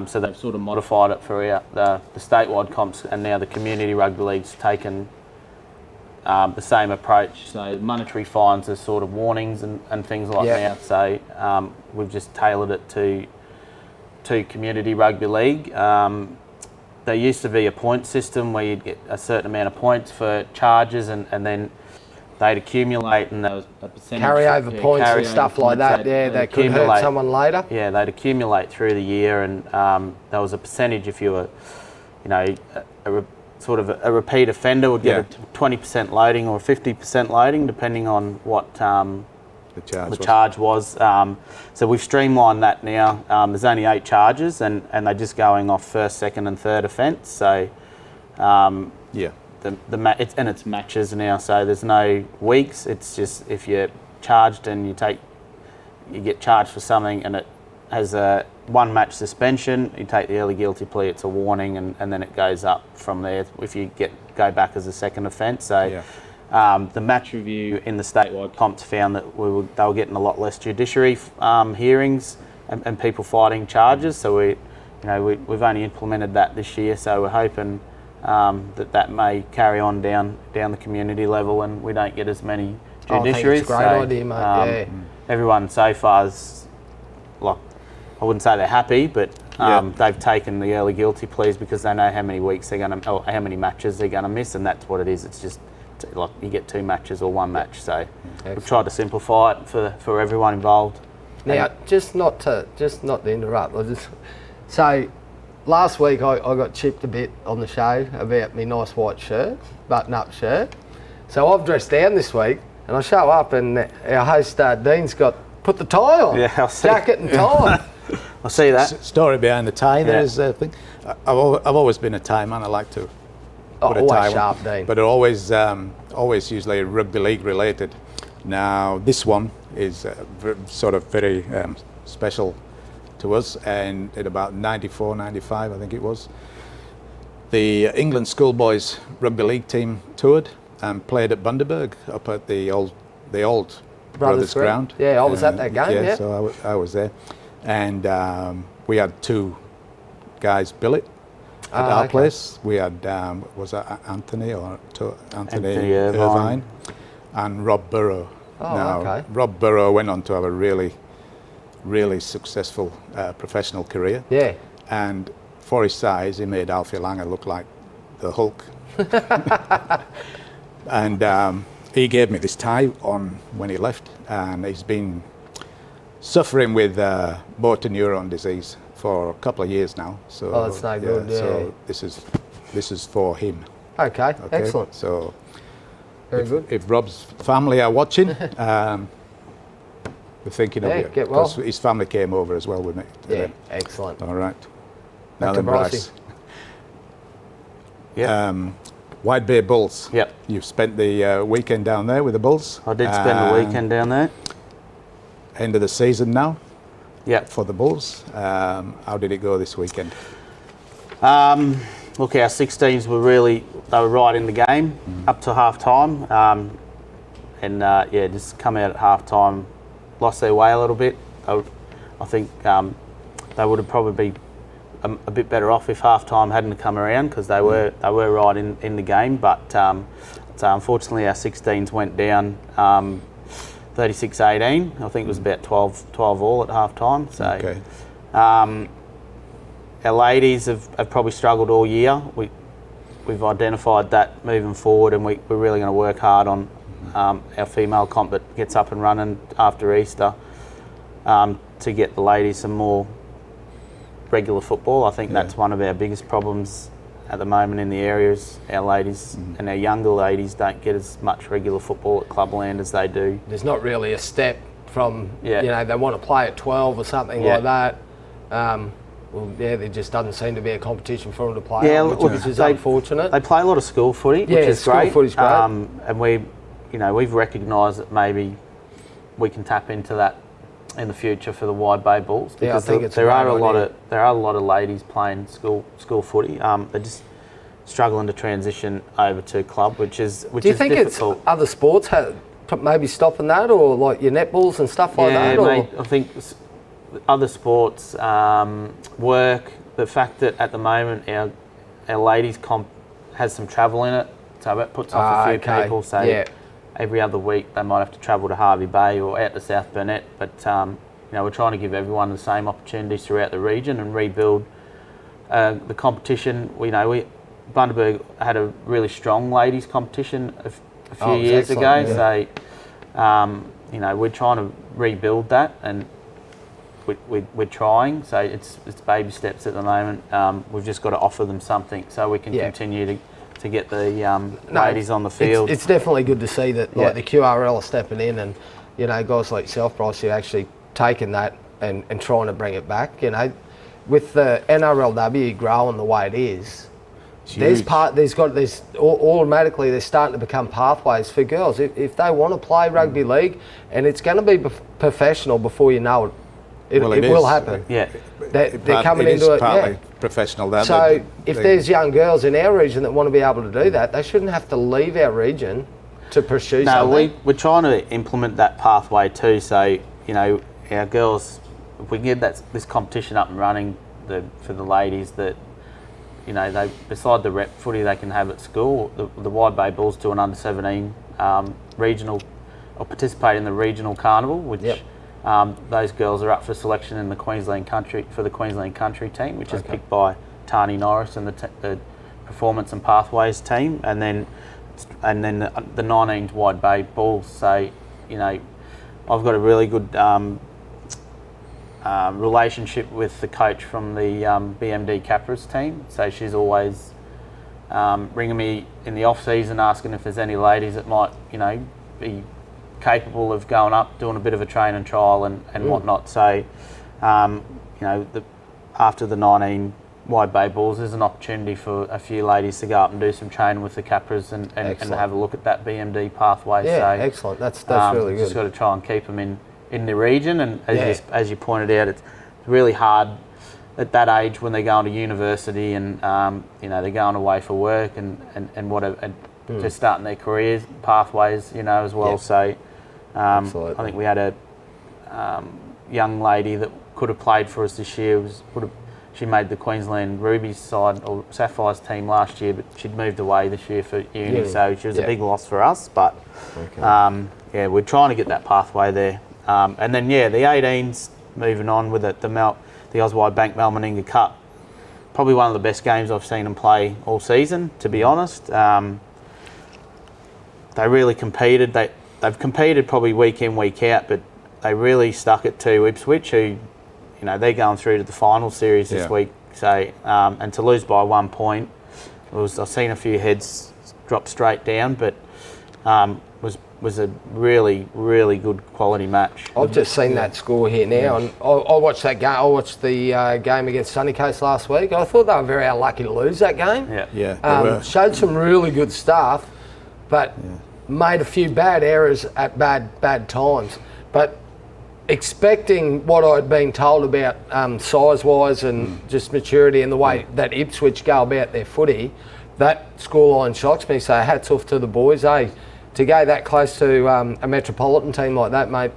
I: So they've sort of modified it for the statewide comps, and now the community rugby league's taken the same approach. So monetary fines are sort of warnings and things like that. So we've just tailored it to community rugby league. There used to be a point system where you'd get a certain amount of points for charges, and then they'd accumulate, and there was a percentage...
B: Carryover points and stuff like that, that could hurt someone later.
I: Yeah, they'd accumulate through the year, and there was a percentage if you were, sort of a repeat offender would get a 20% loading or a 50% loading, depending on what the charge was. So we've streamlined that now. There's only 8 charges, and they're just going off first, second and third offence. So it's matches now, so there's no weeks. It's just if you're charged and you get charged for something, and it has a 1 match suspension, you take the early guilty plea, it's a warning, and then it goes up from there if you go back as a second offence. So the match review in the statewide comps found that they were getting a lot less judiciary hearings and people fighting charges. So we've only implemented that this year, so we're hoping that may carry on down the community level, and we don't get as many judiciaries.
B: I think it's a great idea, mate.
I: Everyone so far's, like, I wouldn't say they're happy, but they've taken the early guilty pleas because they know how many weeks they're going to, or how many matches they're going to miss, and that's what it is. It's just like you get 2 matches or 1 match. So we've tried to simplify it for everyone involved.
B: Now, just not to interrupt. So last week I got chipped a bit on the show about my nice white shirt, button-up shirt. So I've dressed down this week, and I show up, and our host Dean's put the tie on.
I: Yeah, I'll see.
B: Jacket and tie.
I: I see that.
A: Story behind the tie. There's a thing. I've always been a tie man. I like to put a tie
B: sharp,
A: on,
B: Dean.
A: but it always usually rugby league related. Now this one is sort of very special to us, and in about 94, 95, I think it was, the England schoolboys rugby league team toured and played at Bundaberg up at the old Brothers Ground.
B: Yeah, I was at that game. Yeah,
A: so I was there, and we had 2 guys billet at our place. We had was it Anthony Irvine and Rob Burrow. Rob Burrow went on to have a really successful professional career.
B: Yeah.
A: And for his size, he made Alfie Langer look like the Hulk. And he gave me this tie on when he left, and he's been suffering with motor neuron disease for a couple of years now. So
B: that's no good. Yeah.
A: So this is for him.
B: Okay. Excellent.
A: So
B: very good.
A: If Rob's family are watching, We're thinking of you.
B: Get well.
A: Because his family came over as well with me.
B: Yeah, excellent.
A: All right.
B: Back
A: Now
B: to
A: then, Bryce.
B: Bryce.
I: Yeah.
A: White Bay Bulls.
I: Yep.
A: You've spent the weekend down there with the Bulls.
I: I did spend the weekend down there.
A: End of the season now.
I: Yep.
A: For the Bulls. How did it go this weekend?
I: Look, our 16s they were right in the game up to half time. Just come out at half time, lost their way a little bit. I think they would have probably been a bit better off if half time hadn't come around, because they were right in the game. But so unfortunately, our 16s went down 36-18. I think it was about 12 all at half time. So.
A: Okay.
I: Our ladies have probably struggled all year. We've identified that moving forward, and we're really going to work hard on our female comp that gets up and running after Easter to get the ladies some more regular football. I think that's one of our biggest problems at the moment in the area is our ladies and our younger ladies don't get as much regular football at Clubland as they do.
B: There's not really a step from, they want to play at 12 or something like that. There just doesn't seem to be a competition for them to play on, which is unfortunate.
I: They play a lot of school footy, which is
B: school
I: great.
B: Footy's great.
I: And we've recognised that maybe we can tap into that in the future for the Wide Bay Bulls, because there are a lot of ladies playing school footy. They're just struggling to transition over to club, which is difficult.
B: Do you think it's other sports maybe stopping that, or like your netballs and stuff like that?
I: Mate, I think other sports work. The fact that at the moment our ladies comp has some travel in it, so that puts off a few people. So every other week they might have to travel to Hervey Bay or out to South Burnett. But we're trying to give everyone the same opportunities throughout the region and rebuild the competition. Bundaberg had a really strong ladies competition a few years ago. So we're trying to rebuild that, and we're trying. So it's baby steps at the moment. We've just got to offer them something so we can continue to get the ladies on the field.
B: It's definitely good to see that the QRL are stepping in, and guys like yourself, Bryce, you're actually taking that and trying to bring it back. With the NRLW growing the way it is, automatically they're starting to become pathways for girls. If they want to play rugby league, and it's going to be professional before you know it. It will happen.
I: Yeah,
B: they're coming into it.
A: Partly professional.
B: So if there's young girls in our region that want to be able to do that, they shouldn't have to leave our region to pursue something.
I: We're trying to implement that pathway too. So our girls, if we can get this competition up and running for the ladies, that they beside the rep footy they can have at school, the Wide Bay Bulls do an under-17 regional, or participate in the regional carnival, which. Those girls are up for selection in the Queensland Country team, which is picked by Tani Norris and the Performance and Pathways team, and then the 19 Wide Bay Bulls. So I've got a really good relationship with the coach from the BMD Capras team. So she's always ringing me in the off season, asking if there's any ladies that might be capable of going up, doing a bit of a train and trial and whatnot. So, after the 19 Wide Bay Bulls, there's an opportunity for a few ladies to go up and do some training with the Capras and have a look at that BMD pathway.
B: Yeah,
I: so,
B: excellent. That's really good.
I: Just got to try and keep them in the region. And as you pointed out, it's really hard at that age when they're going to university and they're going away for work and whatever, and just starting their careers pathways, as well. Yep. So. I think we had a young lady that could have played for us this year. She made the Queensland Rubies side or Sapphires team last year, but she'd moved away this year for uni, so she was a big loss for us. But we're trying to get that pathway there. And then the 18s moving on with the Auswide Bank Malmaninga Cup. Probably one of the best games I've seen them play all season, to be honest. They really competed. They've competed probably week in, week out, but they really stuck it to Ipswich, who, they're going through to the final series this week. So, and to lose by 1 point, I've seen a few heads drop straight down, but was was a really, really good quality match.
B: I've just seen that score here now, and I watched that game. I watched the game against Sunny Coast last week. I thought they were very unlucky to lose that game.
A: They were.
B: Showed some really good stuff, but made a few bad errors at bad times. But expecting what I'd been told about size-wise and just maturity and the way that Ipswich go about their footy, that scoreline shocks me. So hats off to the boys, to go that close to a metropolitan team like that, mate.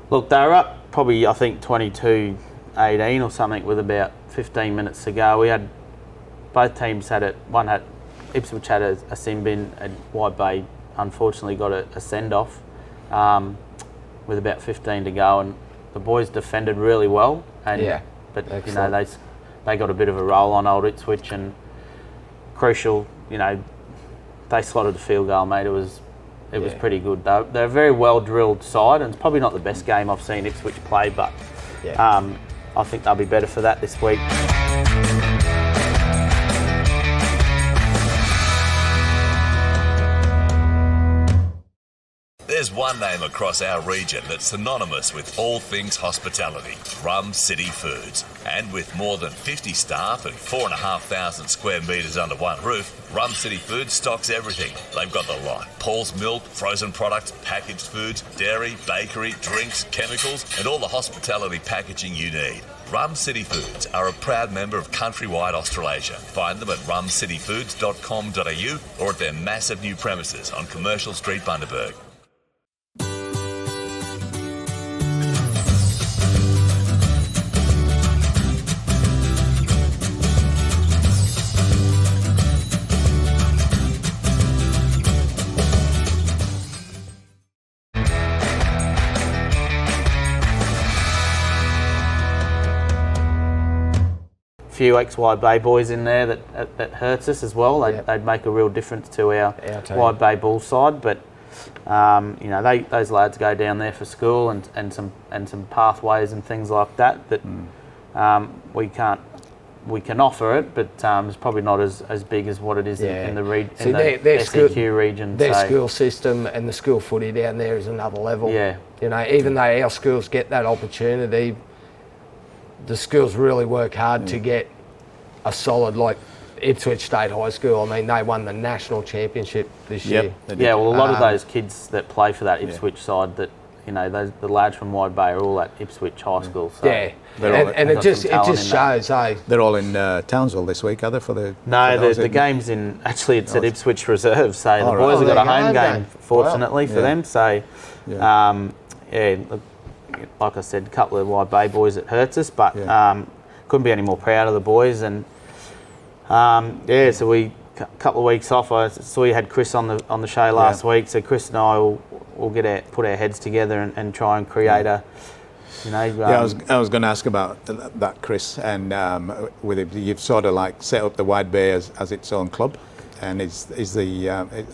I: Look, they were up probably, I think, 22-18 or something with about 15 minutes to go. We had, both teams had it, Ipswich had a sin bin, and Wide Bay unfortunately got a send-off with about 15 to go, and the boys defended really well. But
B: excellent.
I: you know, they got a bit of a roll on old Ipswich, and crucial, you know, they slotted the field goal, mate. It was pretty good. They're a very well drilled side, and it's probably not the best game I've seen Ipswich play, but I think they'll be better for that this week.
F: There's one name across our region that's synonymous with all things hospitality, Rum City Foods. And with more than 50 staff and 4,500 square metres under one roof, Rum City Foods stocks everything. They've got the lot. Paul's Milk, frozen products, packaged foods, dairy, bakery, drinks, chemicals, and all the hospitality packaging you need. Rum City Foods are a proud member of Countrywide Australasia. Find them at rumcityfoods.com.au or at their massive new premises on Commercial Street, Bundaberg.
I: Few XY Bay boys in there that hurts us as well. They'd make a real difference to our Wide Bay Bull side, but you know, those lads go down there for school and some pathways and things like that we can offer it, but it's probably not as big as what it is in the SEQ region.
B: Their school system and the school footy down there is another level.
I: Yeah,
B: you know, even though our schools get that opportunity, the schools really work hard to get a solid, like Ipswich State High School. I mean, they won the national championship this year.
I: Yeah, well, a lot of those kids that play for that Ipswich side, that, you know, the lads from Wide Bay are all at Ipswich High School. So
B: and it just shows,
A: They're all in Townsville this week, are they?
I: The game's in, actually it's at Ipswich Reserve, so the boys have got a home game, fortunately for them. So, like I said, a couple of Wide Bay boys, it hurts us, but couldn't be any more proud of the boys. And so we a couple of weeks off. I saw you had Chris on the show last week, so Chris and I will put our heads together and try and create a, you know.
A: I was going to ask about that, Chris, and you've sort of like set up the Wide Bay as its own club, and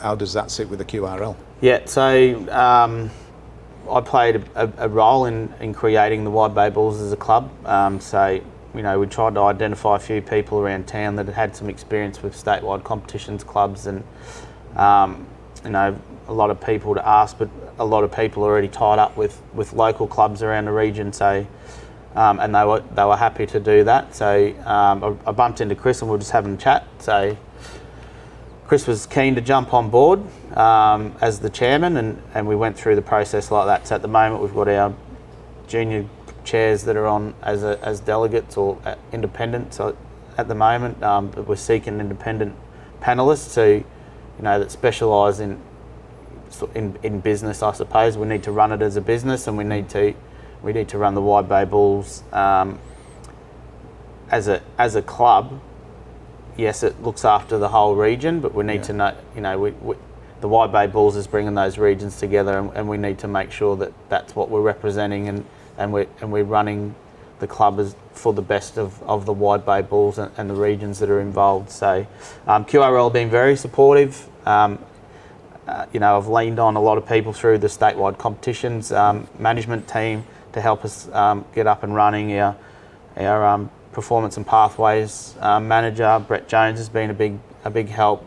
A: how does that sit with the QRL?
I: Yeah, so. I played a role in creating the Wide Bay Bulls as a club. So, you know, we tried to identify a few people around town that had some experience with statewide competitions, clubs, and, you know, a lot of people to ask, but a lot of people are already tied up with local clubs around the region. So, and they were happy to do that. So I bumped into Chris and we were just having a chat. So Chris was keen to jump on board as the chairman, and we went through the process like that. So at the moment we've got our junior chairs that are on as delegates or independents at the moment. But we're seeking independent panellists that specialise in business, I suppose. We need to run it as a business, and we need to run the Wide Bay Bulls as a club. Yes, it looks after the whole region, but we need to know, the Wide Bay Bulls is bringing those regions together, and we need to make sure that that's what we're representing, and we're running the club as for the best of the Wide Bay Bulls and the regions that are involved. So QRL have been very supportive. I've leaned on a lot of people through the statewide competitions management team to help us get up and running. Our performance and pathways manager Brett Jones has been a big help.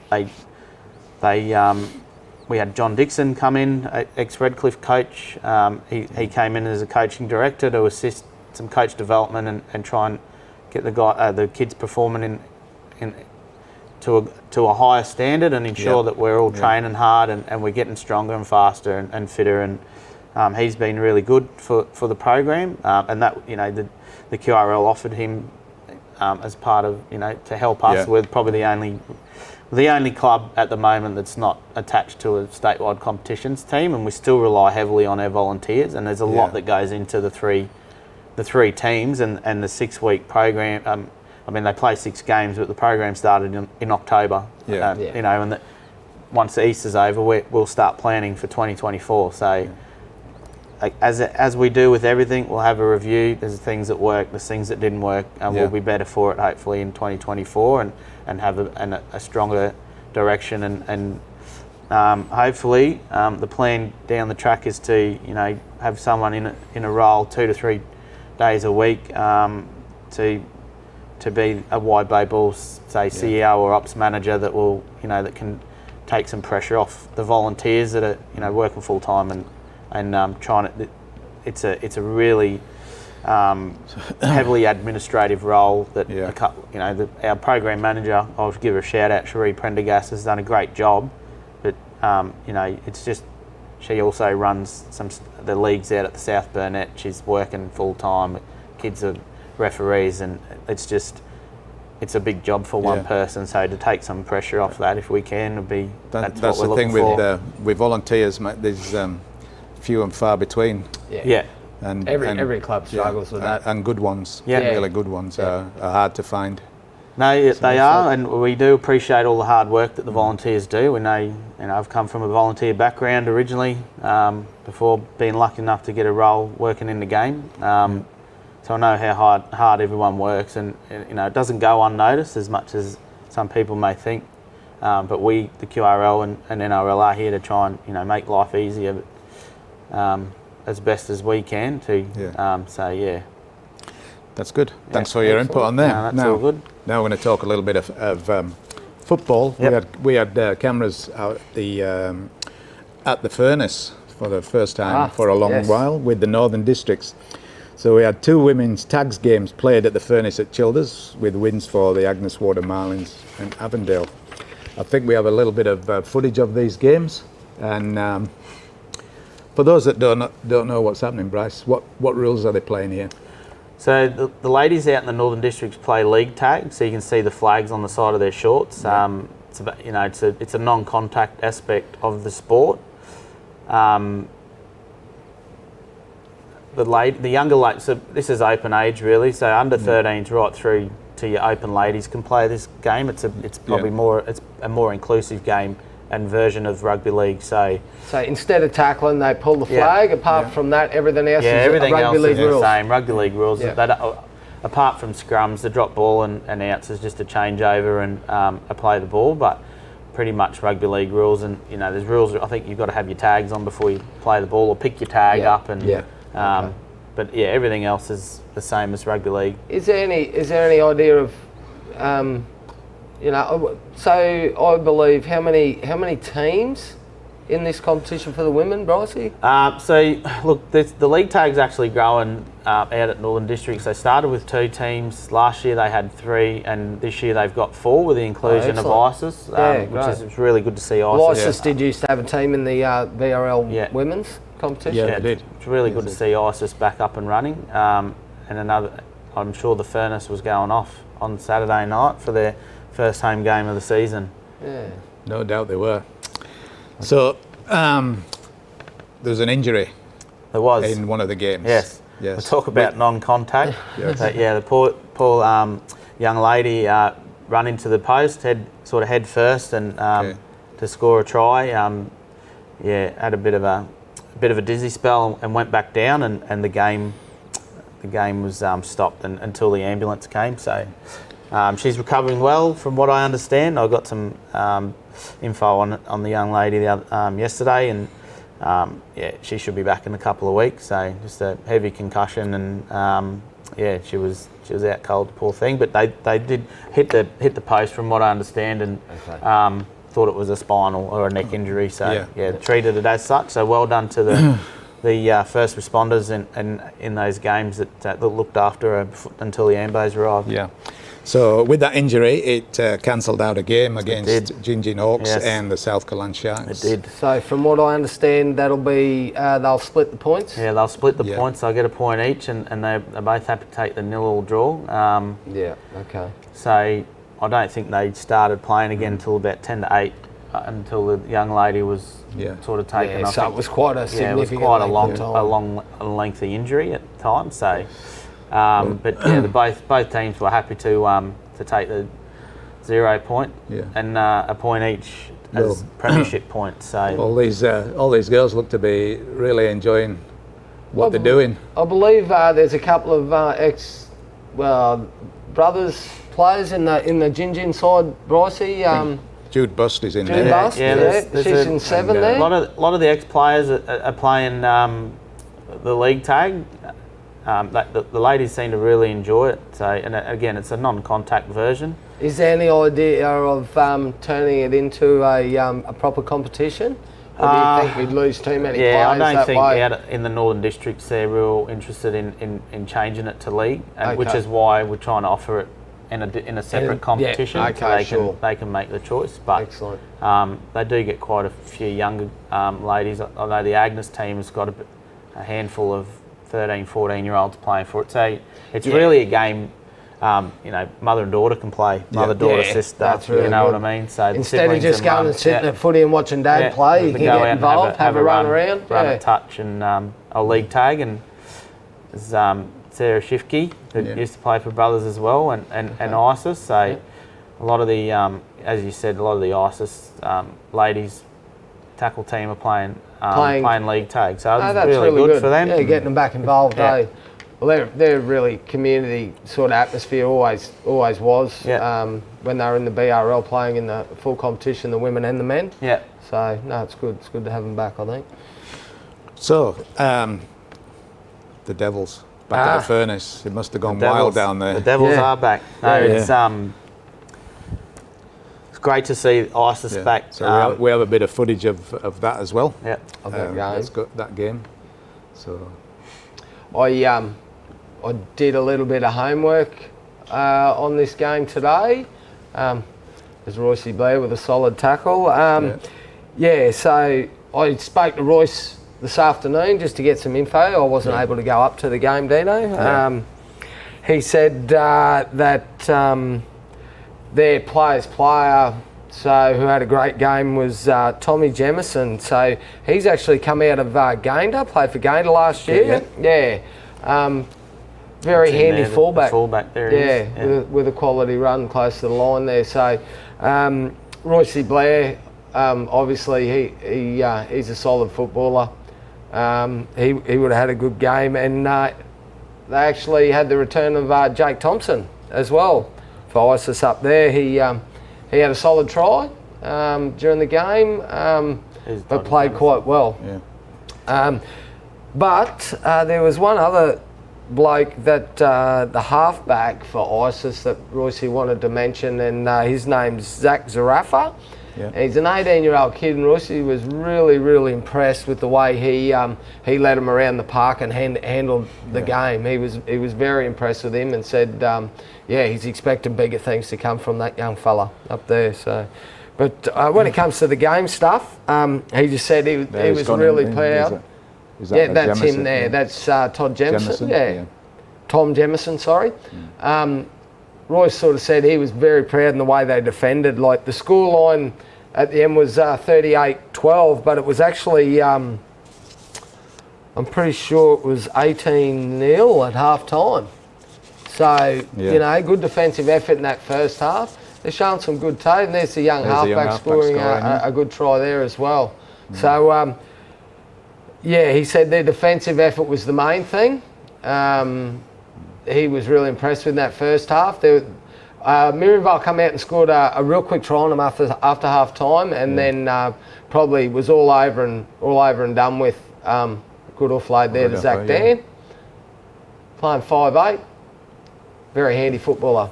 I: They we had John Dixon come in, ex-Redcliffe coach. He came in as a coaching director to assist some coach development and try and get the kids performing to a higher standard and ensure that we're all training hard and we're getting stronger and faster and fitter. And he's been really good for the program. And that, you know, the QRL offered him as part of, you know, to help us with probably the only club at the moment that's not attached to a statewide competitions team, and we still rely heavily on our volunteers. And there's a lot that goes into the three teams and the 6-week program. I mean, they play 6 games, but the program started in October. You know, and once the Easter's over, we'll start planning for 2024. So, like, as we do with everything, we'll have a review. There's things that work, there's things that didn't work, and we'll be better for it hopefully in 2024 and have a stronger direction. And hopefully, the plan down the track is to, you know, have someone in a role 2 to 3 days a week to be a wide bay ball, say CEO or ops manager that will, you know, that can take some pressure off the volunteers that are, you know, working full time and trying to. It's a really heavily administrative role that you know, our program manager, I'll give her a shout out, Cherie Prendergast, has done a great job, but you know, it's just she also runs the leagues out at the South Burnett. She's working full time. Kids are referees, and it's a big job for one person. So to take some pressure off that, if we can, would be that's what we're looking for.
A: That's the thing with volunteers, mate. There's few and far between. And
B: every club struggles with that.
A: And good ones, really good ones are hard to find.
I: No, they are, and we do appreciate all the hard work that the volunteers do. We know, you know, I've come from a volunteer background originally, before being lucky enough to get a role working in the game. So I know how hard everyone works, and you know, it doesn't go unnoticed as much as some people may think. But we, the QRL and NRL, are here to try and, you know, make life easier, as best as we can to.
A: That's good. Thanks for your input on there.
I: No, that's all good.
A: Now we're going to talk a little bit of football. We had cameras out at the furnace for the first time for a long while with the Northern Districts. So we had 2 women's tags games played at the furnace at Childers with wins for the Agnes Water Marlins and Avondale. I think we have a little bit of footage of these games, and for those that don't know what's happening, Bryce, what rules are they playing here?
I: So the ladies out in the Northern Districts play league tag, so you can see the flags on the side of their shorts. It's about, you know, it's a non-contact aspect of the sport. The younger ladies, so this is open age really, so under 13s right through to your open ladies can play this game. It's probably it's a more inclusive game and version of rugby league. So
B: instead of tackling, they pull the flag. Apart from that, everything else is
I: everything
B: rugby
I: else
B: league
I: is
B: rules.
I: the same. Rugby league rules. Apart from scrums, the drop ball and outs is just a changeover and a play the ball, but pretty much rugby league rules. And you know, there's rules. I think you've got to have your tags on before you play the ball, or pick your tag up and. But everything else is the same as rugby league.
B: Is there any idea of, you know? So I believe how many teams in this competition for the women, Brycey?
I: So look, the league tag's actually growing out at Northern Districts. They started with 2 teams. Last year they had 3, and this year they've got 4 with the inclusion of ISIS, which is really good to see.
B: ISIS did used to have a team in the VRL women's competition.
A: Yeah, they did.
I: It's really good to see ISIS back up and running. And I'm sure the furnace was going off on Saturday night for their first home game of the season.
B: Yeah,
A: no doubt they were. So there's an injury.
I: There was
A: in one of the games.
I: Yes. We'll talk about non-contact. But the poor young lady run into the post, head first, and to score a try. Had a bit of a dizzy spell and went back down, and the game was stopped until the ambulance came. So she's recovering well, from what I understand. I got some info on the young lady yesterday, and she should be back in a couple of weeks. So just a heavy concussion, and she was out cold, poor thing. But they did hit the post, from what I understand, and thought it was a spinal or a neck injury. So treated it as such. So well done to the first responders in those games that looked after her until the ambos arrived.
A: Yeah. So with that injury, it cancelled out a game against Gingin Hawks and the South Killarney Sharks.
I: It did.
B: So from what I understand, that'll be they'll split the points.
I: Yeah, they'll split the points. They'll get a point each, and they're both happy to take the 0-0 draw.
B: Okay.
I: So I don't think they started playing again until about 10 to 8, until the young lady was sort of taken.
B: Yeah, so it was quite a significant,
I: it was quite a long lengthy injury at the time. So. Both teams were happy to take the 0 point and a point each as premiership points. So
A: all these girls look to be really enjoying what they're doing.
B: I believe there's a couple of brothers players in the Gingin side, Brycey.
A: Jude Bust is in
B: Jude
A: there.
B: Bust, she's in 7 there.
I: A lot of the ex-players are playing the league tag. The ladies seem to really enjoy it. So, and again, it's a non-contact version.
B: Is there any idea of turning it into a proper competition? Or do you think we'd lose too many players
I: I don't
B: that
I: think
B: way?
I: out in the Northern Districts they're real interested in changing it to league, which is why we're trying to offer it in a separate competition, so they can make the choice. But
B: excellent.
I: They do get quite a few younger ladies. I know the Agnes team has got a handful of 13, 14-year-olds playing for it. So it's really a game, mother and daughter can play, mother, sister,
B: that's really
I: you know
B: good.
I: what I mean? So
B: instead of just going and sitting at footy and watching Dad play, you can get involved, have a run around.
I: Run a touch and a league tag. And there's Sarah Schiffke, that used to play for Brothers as well, and ISIS. So a lot of the, as you said, a lot of the ISIS ladies tackle team are playing league tag, so it's really good for them.
B: Yeah, getting them back involved. Well, they're really community sort of atmosphere. Always was. When they were in the BRL playing in the full competition, the women and the men.
I: Yeah.
B: So no, it's good. It's good to have them back, I think.
A: So the Devils back at the furnace. It must have gone wild down there.
I: The Devils are back. No, it's great to see ISIS back.
A: So we have a bit of footage of that as well.
I: Yeah,
B: of that game.
A: That's got that game. So
B: I did a little bit of homework on this game today. There's Royce Blair with a solid tackle. So I spoke to Royce this afternoon just to get some info. I wasn't able to go up to the game, Dino. He said that their player's player, who had a great game, was Tommy Jemison. So he's actually come out of Gayndah, played for Gayndah last year. Very handy fullback.
I: Fullback there.
B: With a quality run close to the line there. So Royce Blair, obviously he's a solid footballer. He would have had a good game, and they actually had the return of Jake Thompson as well for ISIS up there. He had a solid try during the game, but played quite well. But there was one other bloke that the halfback for ISIS that Royce wanted to mention, and his name's Zach Zarafa. He's an 18-year-old kid, and Royce was really, really impressed with the way he led him around the park and handled the game. He was very impressed with him, and said, he's expecting bigger things to come from that young fella up there. So, but when it comes to the game stuff, he just said he was really proud. That's him there. That's Todd Jemison. Tom Jemison, sorry. Royce sort of said he was very proud in the way they defended. Like the scoreline at the end was 38-12, but it was actually, I'm pretty sure it was 18-0 at half time. So, good defensive effort in that first half. They're showing some good toe, and there's the young halfback scoring a good try there as well. So, he said their defensive effort was the main thing. He was really impressed with that first half. Miriamvale come out and scored a real quick try on them after half time, and then probably was all over and done with. Good offload there to Zach Dan. Playing 5'8", very handy footballer.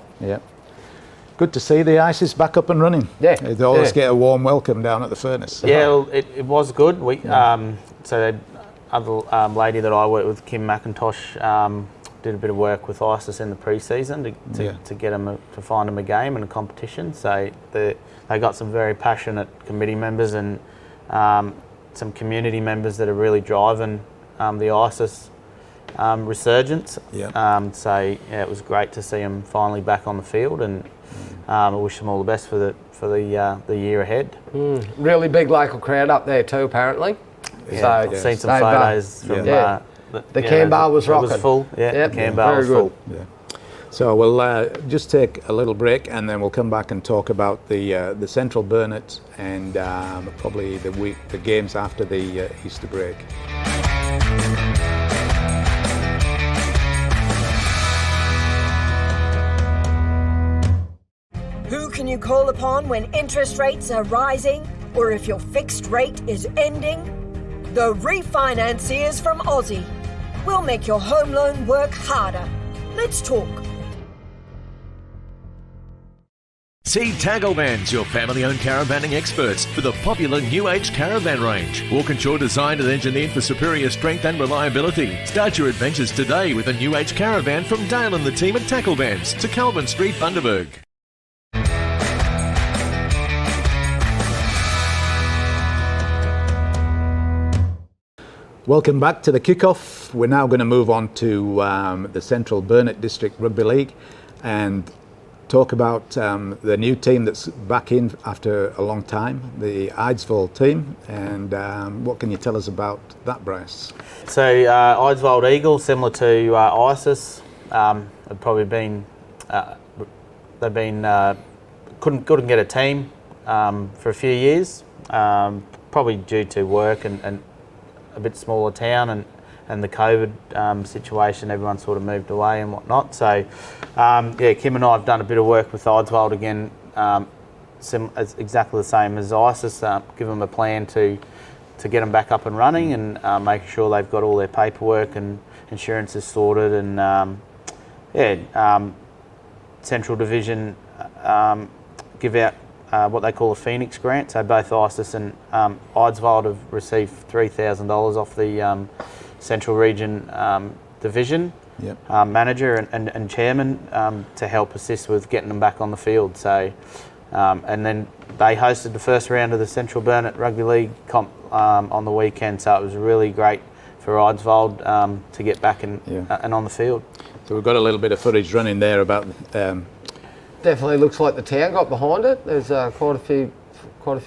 A: good to see the ice is back up and running.
B: Yeah.
A: They always get a warm welcome down at the furnace.
I: Yeah, well, it was good. So the other lady that I work with, Kim McIntosh, did a bit of work with ISIS in the pre-season to get them to find them a game and a competition. So they got some very passionate committee members and some community members that are really driving the ISIS resurgence.
A: Yeah.
I: So yeah, it was great to see them finally back on the field, and I wish them all the best for the year ahead.
B: Really big local crowd up there too, apparently.
I: Yeah,
B: So
I: I've seen some photos from
B: the can bar was rocking.
I: It was full. Yeah,
B: Yep.
I: the can bar was
B: Very
I: full.
A: Yeah. So we'll just take a little break, and then we'll come back and talk about the Central Burnett and probably the games after the Easter break.
G: Who can you call upon when interest rates are rising or if your fixed rate is ending? The refinanciers from Aussie. We'll make your home loan work harder. Let's talk.
J: See Tacklevan's, your family-owned caravanning experts for the popular New Age caravan range. Walkinshaw designed and engineered for superior strength and reliability. Start your adventures today with a New Age caravan from Dale and the team at Tacklevan's to Calvin Street, Bundaberg.
A: Welcome back to the kickoff. We're now going to move on to the Central Burnett District Rugby League and talk about the new team that's back in after a long time, the Eidsvoll team. And what can you tell us about that, Bryce?
I: So Eidsvoll Eagle, similar to ISIS, have probably been couldn't get a team for a few years, probably due to work and a bit smaller town and the COVID situation. Everyone sort of moved away and whatnot. So Kim and I have done a bit of work with Eidsvoll again, exactly the same as ISIS. Give them a plan to get them back up and running and making sure they've got all their paperwork and insurances sorted, and Central Division give out what they call a Phoenix grant. So both ISIS and Eidsvoll have received $3,000 off the Central Region Division manager and chairman to help assist with getting them back on the field. So and then they hosted the first round of the Central Burnett Rugby League comp on the weekend. So it was really great for Eidsvoll to get back and on the field.
A: So we've got a little bit of footage running there about.
B: Definitely looks like the town got behind it. There's quite a few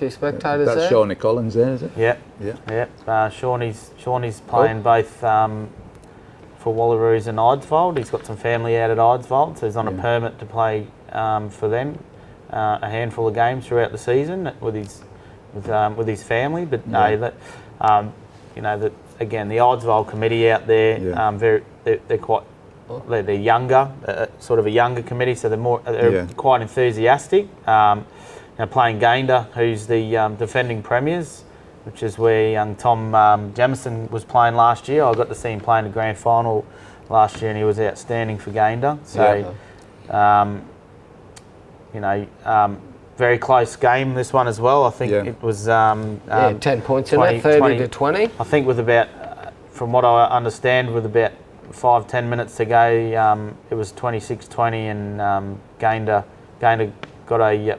B: spectators there.
A: That's Shawnee Collins there, is it?
I: Yeah. Shawnee's playing both for Wallaroos and Eidsvoll. He's got some family out at Eidsvoll, so he's on a permit to play for them a handful of games throughout the season with his family. But again, the Eidsvoll committee out there, they're younger, sort of a younger committee, so they're quite enthusiastic. Playing Gayndah, who's the defending premiers, which is where young Tom Jamison was playing last year. I got to see him playing the grand final last year, and he was outstanding for Gayndah. So, very close game, this one as well. I think it was
B: 10 points in it, 30 to 20.
I: I think with about, from what I understand, with about 5-10 minutes to go, it was 26-20, and Gayndah got a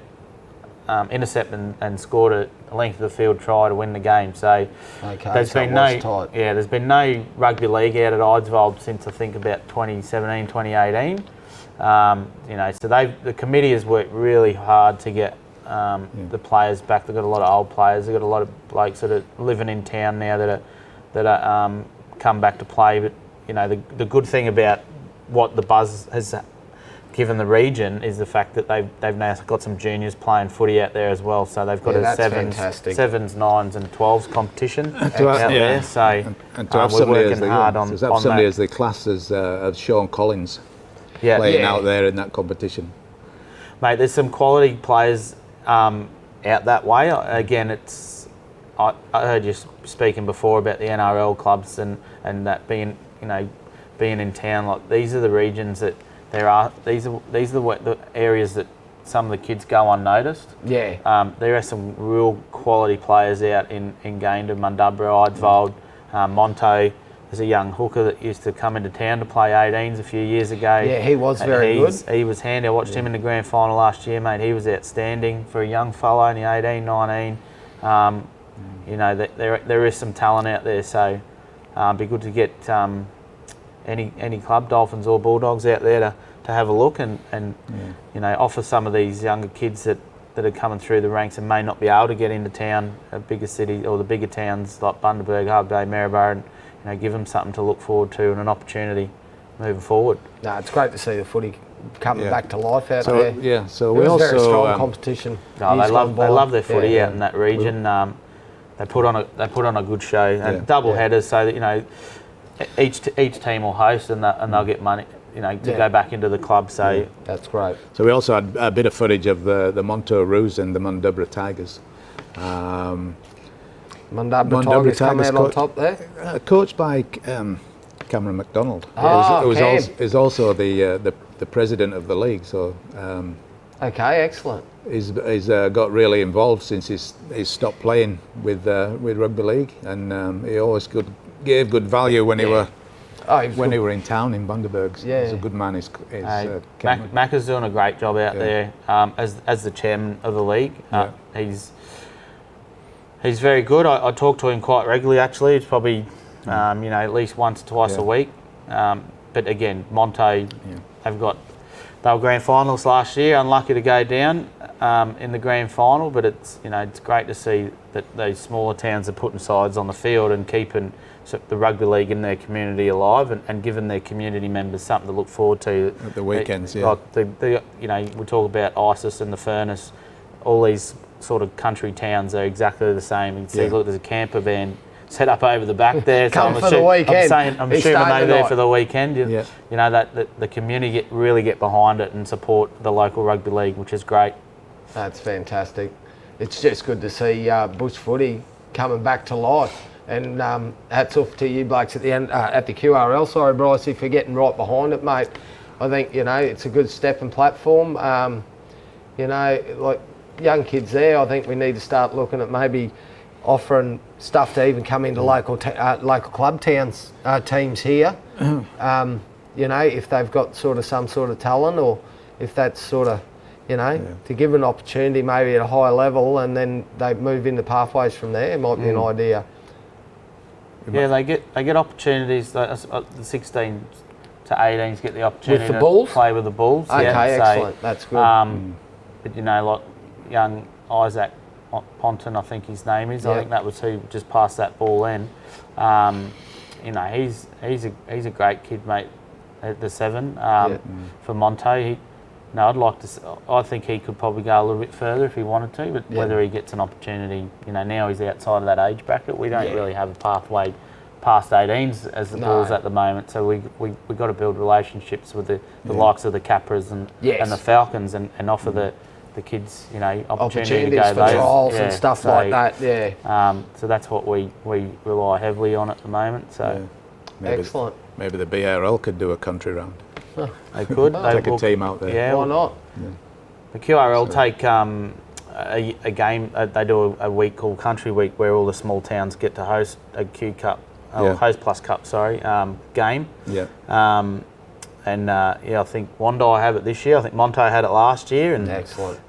I: intercept and scored a length of the field try to win the game. So there's been no rugby league out at Eidsvoll since I think about 2017, 2018. So the committee has worked really hard to get the players back. They've got a lot of old players. They've got a lot of blokes that are living in town now that are come back to play. But the good thing about what the buzz has given the region is the fact that they've now got some juniors playing footy out there as well. So they've got a sevens, 9s and 12s competition out there. So
A: and to have somebody as the class as Sean Collins playing out there in that competition.
I: Mate, there's some quality players out that way. Again, I heard you speaking before about the NRL clubs and that being in town. Like, these are the regions that these are the areas that some of the kids go unnoticed.
B: Yeah.
I: There are some real quality players out in Gayndah, Mundubbera, Eidesvold, Monto. There's a young hooker that used to come into town to play 18s a few years ago.
B: Yeah, he was very good.
I: He was handy. I watched him in the grand final last year, mate. He was outstanding for a young fellow, only 18, 19. You know, there is some talent out there, so be good to get any club, Dolphins or Bulldogs, out there to have a look and you know, offer some of these younger kids that are coming through the ranks and may not be able to get into town, a bigger city or the bigger towns like Bundaberg, Harbour Bay, Maryborough, and you know, give them something to look forward to and an opportunity moving forward.
B: No, it's great to see the footy coming back to life out there.
A: Yeah, so
B: it
A: we
B: was
A: also
B: very strong competition.
I: No, they love their footy out in that region. They put on a good show and double headers, so that, you know, each team will host and they'll get money, you know, to go back into the club. So
B: that's great.
A: So we also had a bit of footage of the Monto Roos and the Mundubbera Tigers.
B: Mundubbera Tigers come out on top there.
A: Coached by Cameron McDonald.
B: Oh,
A: He's also the president of the league. So
B: okay, excellent.
A: He's got really involved since he's stopped playing with rugby league, and he always gave good value when he were in town in Bundaberg. He's a good man.
I: Mac is doing a great job out there as the chairman of the league. He's very good. I talk to him quite regularly. Actually, it's probably you know, at least once or twice a week. But again, Monto they were grand finalists last year. Unlucky to go down in the grand final, but it's great to see that those smaller towns are putting sides on the field and keeping the rugby league in their community alive and giving their community members something to look forward to
A: at the weekends.
I: Like you know, we talk about Isis and the Furnace. All these sort of country towns are exactly the same. You can see, look, there's a camper van set up over the back there.
B: Come for the weekend.
I: I'm assuming they're there for the weekend. You know, that the community really get behind it and support the local rugby league, which is great.
B: That's fantastic. It's just good to see bush footy coming back to life. And hats off to you blokes at the end at the QRL. Sorry, Brycey, for getting right behind it, mate. I think, you know, it's a good step and platform. You know, like young kids there, I think we need to start looking at maybe offering stuff to even come into local club towns teams here. You know, if they've got some sort of talent, or if that's sort of, you know, to give an opportunity maybe at a higher level, and then they move into pathways from there. It might be an idea.
I: Yeah, they get opportunities. The 16 to 18s get the opportunity
B: with the Bulls?
I: To play with the Bulls.
B: Okay, excellent. That's good.
I: But you know, like young Isaac Ponton, I think his name is. I think that was who just passed that ball in. You know, he's a great kid, mate. At the 7 for Monto. I think he could probably go a little bit further if he wanted to, but whether he gets an opportunity, you know, now he's outside of that age bracket. We don't really have a pathway past 18s as the Bulls at the moment, so we got to build relationships with the likes of the Capras and the Falcons and offer the kids, you know, opportunity to go
B: for trials and stuff like that.
I: So that's what we rely heavily on at the moment. So
B: excellent.
A: Maybe the BRL could do a country round.
I: They could.
A: Take a team out there.
I: Yeah,
B: why not?
A: Yeah.
I: The QRL take a game. They do a week called Country Week, where all the small towns get to host a Q Cup, Host Plus Cup, game.
A: Yeah.
I: I think Wandai have it this year. I think Monto had it last year. And
B: excellent.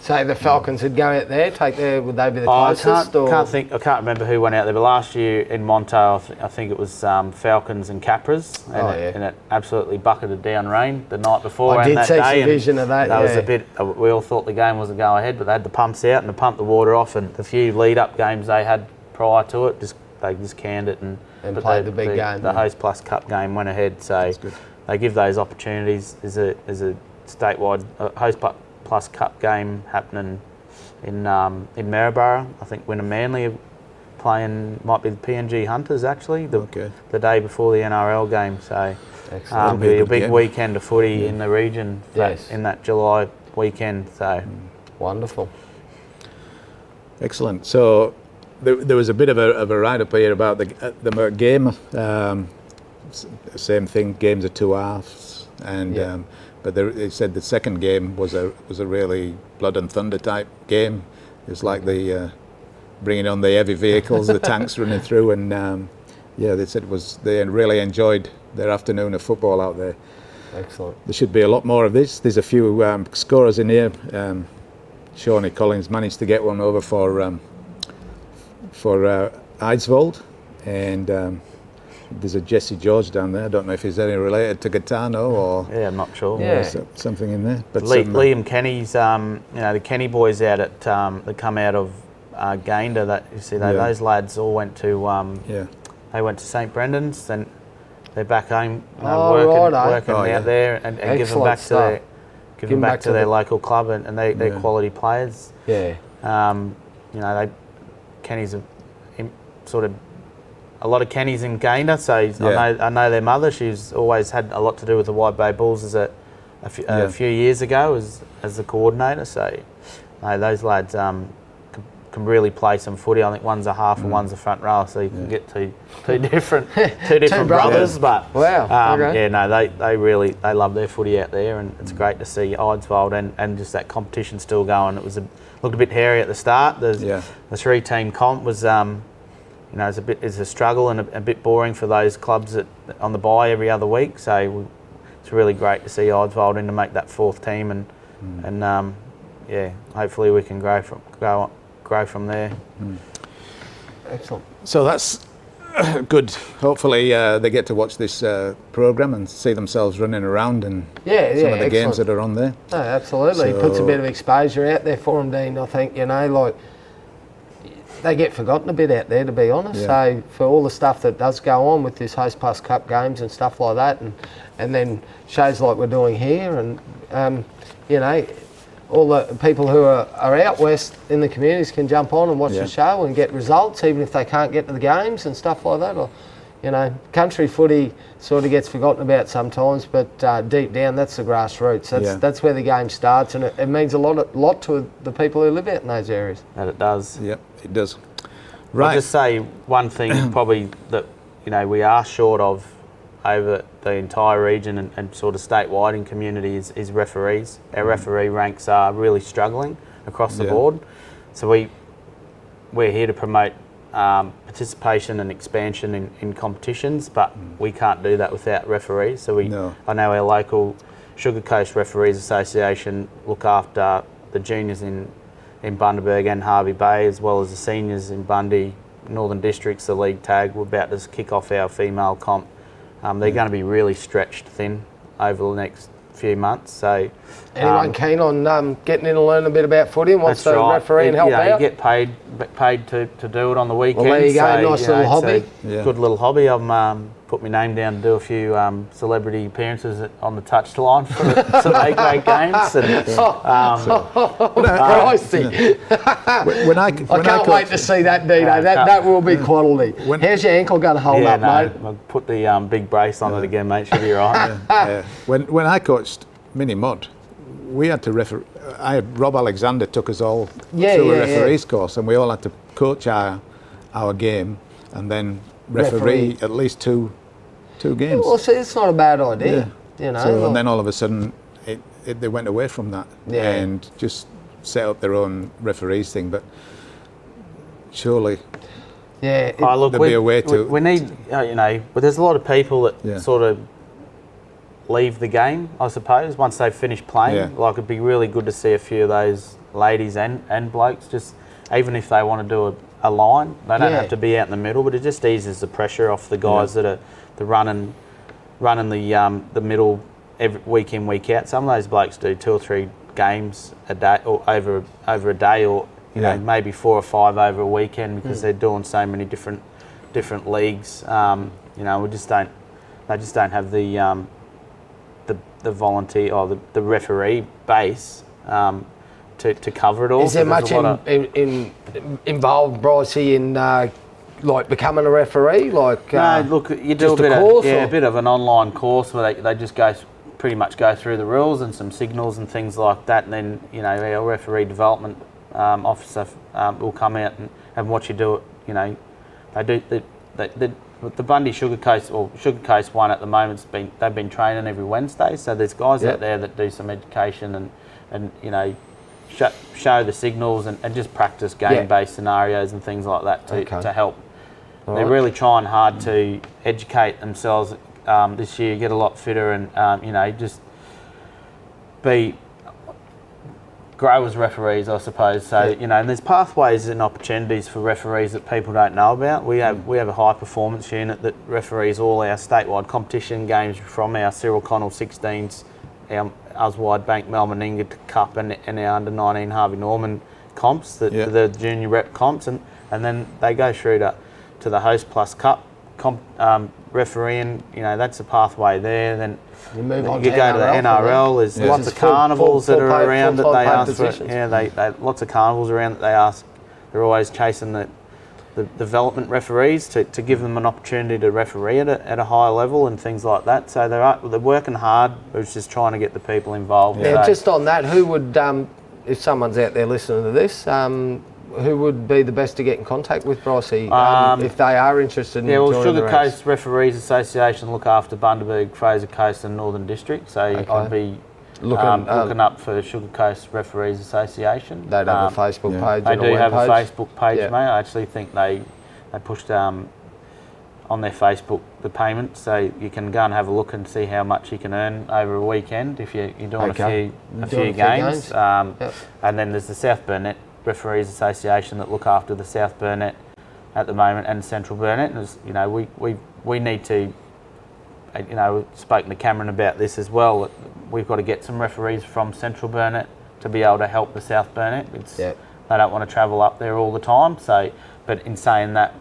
B: So the Falcons would go out there. Would they be the closest?
I: I can't remember who went out there, but last year in Monto, I think it was Falcons and Capras, and it absolutely bucketed down rain the night before.
B: I did see some vision of that.
I: That was a bit. We all thought the game was a go ahead, but they had the pumps out and they pumped the water off, and the few lead-up games they had prior to it, they just canned it and
B: played the big game.
I: The Host Plus Cup game went ahead, so they give those opportunities. There's a statewide Host Plus Cup game happening in Maryborough. I think Wynnum Manly are playing, might be the PNG Hunters actually, the day before the NRL game. So it'll be a big weekend of footy in the region in that July weekend. So
B: wonderful.
A: Excellent. So there was a bit of a write-up here about the game. Same thing, games are 2 halves, and But they said the second game was a really blood and thunder type game. It's like the bringing on the heavy vehicles, the tanks running through, and they said they really enjoyed their afternoon of football out there.
B: Excellent.
A: There should be a lot more of this. There's a few scorers in here. Shawnee Collins managed to get one over for Eidsvold, and there's a Jesse George down there. I don't know if he's any related to Gaetano or
I: I'm not sure.
A: Something in there. But
I: Liam Kenny's, the Kenny boys out at that come out of Gayndah. That you see, those lads all went to they went to St Brendan's, and they're back home working out there and giving back to their local club, and they're quality players. Kenny's sort of a lot of Kenny's in Gayndah, so I know their mother. She's always had a lot to do with the White Bay Bulls as a few years ago as the coordinator. So those lads can really play some footy. I think one's a half and one's a front row, so you can get two different brothers. But they love their footy out there, and it's great to see Eidsvold and just that competition still going. It was looked a bit hairy at the start. The 3-team comp was it's a struggle and a bit boring for those clubs on the bye every other week. So it's really great to see Eidsvold in to make that 4th team, and hopefully we can grow from there.
B: Excellent.
A: So that's good. Hopefully they get to watch this program and see themselves running around and some of the games that are on there.
B: No, absolutely. It puts a bit of exposure out there for them, Dean. I think they get forgotten a bit out there, to be honest. So for all the stuff that does go on with this Host Plus Cup games and stuff like that, and then shows like we're doing here, and all the people who are out west in the communities can jump on and watch the show and get results, even if they can't get to the games and stuff like that. Or, country footy sort of gets forgotten about sometimes, but deep down, that's the grassroots. That's where the game starts, and it means a lot to the people who live out in those areas.
I: That it does.
A: Yep, it does. Right.
I: I'll just say one thing probably that we are short of over the entire region and sort of statewide in community is referees. Our referee ranks are really struggling across the board. So we're here to promote participation and expansion in competitions, but we can't do that without referees. So I know our local Sugar Coast Referees Association look after the juniors in Bundaberg and Harvey Bay, as well as the seniors in Bundy, Northern Districts, the league tag. We're about to kick off our female comp. They're going to be really stretched thin over the next few months. So,
B: anyone keen on getting in and learning a bit about footy and wants to referee and help out?
I: You get paid to do it on the weekend.
B: Well, there you go, nice little hobby.
I: Good little hobby. I've put my name down to do a few celebrity appearances on the touchline for some A-grade games. And,
B: I can't wait to see that, Dino. That will be quality. How's your ankle going to hold up, mate?
I: I'll put the big brace on it again, mate. Should be right.
A: When I coached mini mod, we had to refer. Rob Alexander took us all through a referee's course, and we all had to coach our game and then referee at least two games.
B: Well, see, it's not a bad idea.
A: And then all of a sudden, they went away from that and just set up their own referees thing. But surely, there'll be a way to.
I: We need, but there's a lot of people that sort of leave the game, I suppose, once they've finished playing. Like, it'd be really good to see a few of those ladies and blokes, just even if they want to do a line, they don't have to be out in the middle, but it just eases the pressure off the guys that are running the middle every week in, week out. Some of those blokes do 2 or 3 games a day, or over a day, or maybe 4 or 5 over a weekend, because they're doing so many different leagues. We just don't. They just don't have the volunteer or the referee base to cover it all.
B: Is there much involved, Brycey, in like becoming a referee? Like,
I: no, look, you do a bit of an online course where they just pretty much go through the rules and some signals and things like that, and then our referee development officer will come out and watch you do it. the Bundy Sugar Coast one at the moment they've been training every Wednesday. So there's guys out there that do some education and you know show the signals and just practice game-based scenarios and things like that to help. They're really trying hard to educate themselves this year, get a lot fitter, and you know just grow as referees, I suppose. So you know, and there's pathways and opportunities for referees that people don't know about. We have a high performance unit that referees all our statewide competition games from our Cyril Connell 16s, our Uswide Bank Melbourne Cup, and our under 19 Harvey Norman comps, the junior rep comps, and then they go through to the Host Plus Cup refereeing. You know, that's a pathway there. Then you go to the NRL. There's lots of carnivals that are around that they ask for. Yeah, they lots of carnivals around that they ask. They're always chasing the development referees to give them an opportunity to referee at a higher level and things like that. So they're working hard. We're just trying to get the people involved.
B: Yeah, so just on that, who would, if someone's out there listening to this, who would be the best to get in contact with, Brycey, if they are interested in joining
I: Sugar Coast Referees Association look after Bundaberg, Fraser Coast and Northern District, so I'd be looking up for Sugar Coast Referees Association.
B: They'd have a Facebook page.
I: They do have a Facebook page, mate. I actually think they pushed on their Facebook the payment, so you can go and have a look and see how much you can earn over a weekend if you're doing a few games. And then there's the South Burnett Referees Association that look after the South Burnett at the moment and Central Burnett. And you know, we need to, you know, we've spoken to Cameron about this as well. We've got to get some referees from Central Burnett to be able to help the South Burnett. They don't want to travel up there all the time. So, but in saying that,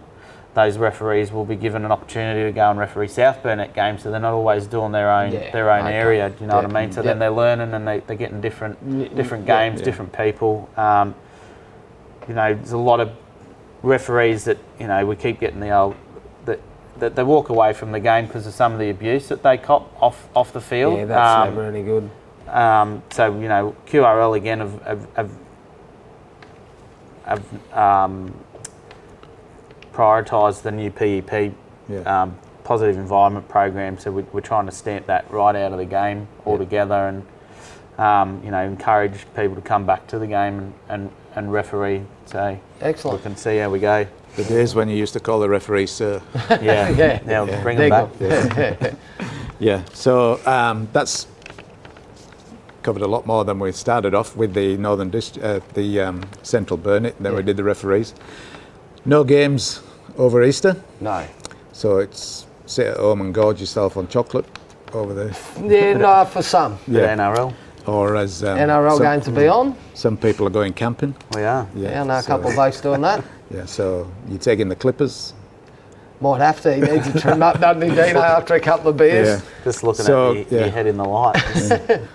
I: those referees will be given an opportunity to go and referee South Burnett games, so they're not always doing their own area. Do you know what I mean? So then they're learning and they're getting different games, different people. You know, there's a lot of referees that, you know, we keep getting the old that they walk away from the game because of some of the abuse that they cop off the field.
B: Yeah, that's never any good.
I: So you know, QRL again have prioritised the new PEP positive environment program. So we're trying to stamp that right out of the game altogether, and you know, encourage people to come back to the game and referee. So
B: excellent.
I: We can see how we go.
A: The days when you used to call the referee sir.
I: Now bring them back.
A: So that's covered a lot more than we started off with the Northern Central Burnett. Then we did the referees. No games over Easter.
B: No.
A: So it's sit at home and gorge yourself on chocolate over there.
B: Yeah, no, for some.
I: The NRL.
A: Or as
B: NRL game to be on.
A: Some people are going camping.
I: We are.
B: Yeah, I know a couple of blokes doing that.
A: Yeah, so you're taking the Clippers.
B: Might have to. He needs to trim up, doesn't he, Dino, after a couple of beers?
A: Yeah.
I: Just looking at your head in the light.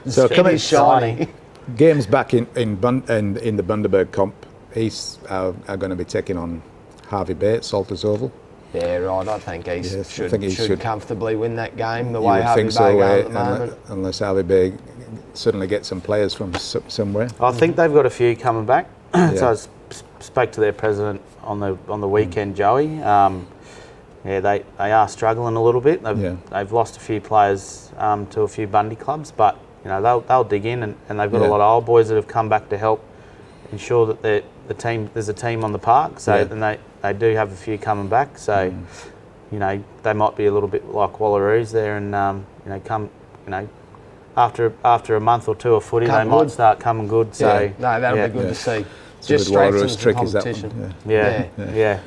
A: So coming
B: shiny.
A: Games back in the Bundaberg comp East are going to be taking on Harvey Bay at Salters Oval.
B: Yeah, right. I think East should comfortably win that game the
A: You
B: way
A: would
B: Harvey
A: think
B: Bay
A: so,
B: go at the moment.
A: unless Harvey Bay suddenly get some players from somewhere.
I: I think they've got a few coming back. So I spoke to their president on the weekend, Joey. They are struggling a little bit. They've lost a few players to a few Bundy clubs, but you know they'll dig in, and they've got a lot of old boys that have come back to help ensure that there's a team on the park. So and they do have a few coming back. So you know they might be a little bit like Wallaroos there, and after a month or two of footy, they might start coming good. So
B: that'll be good to see.
A: So
B: just strengthens the
A: trick
B: competition.
A: Is that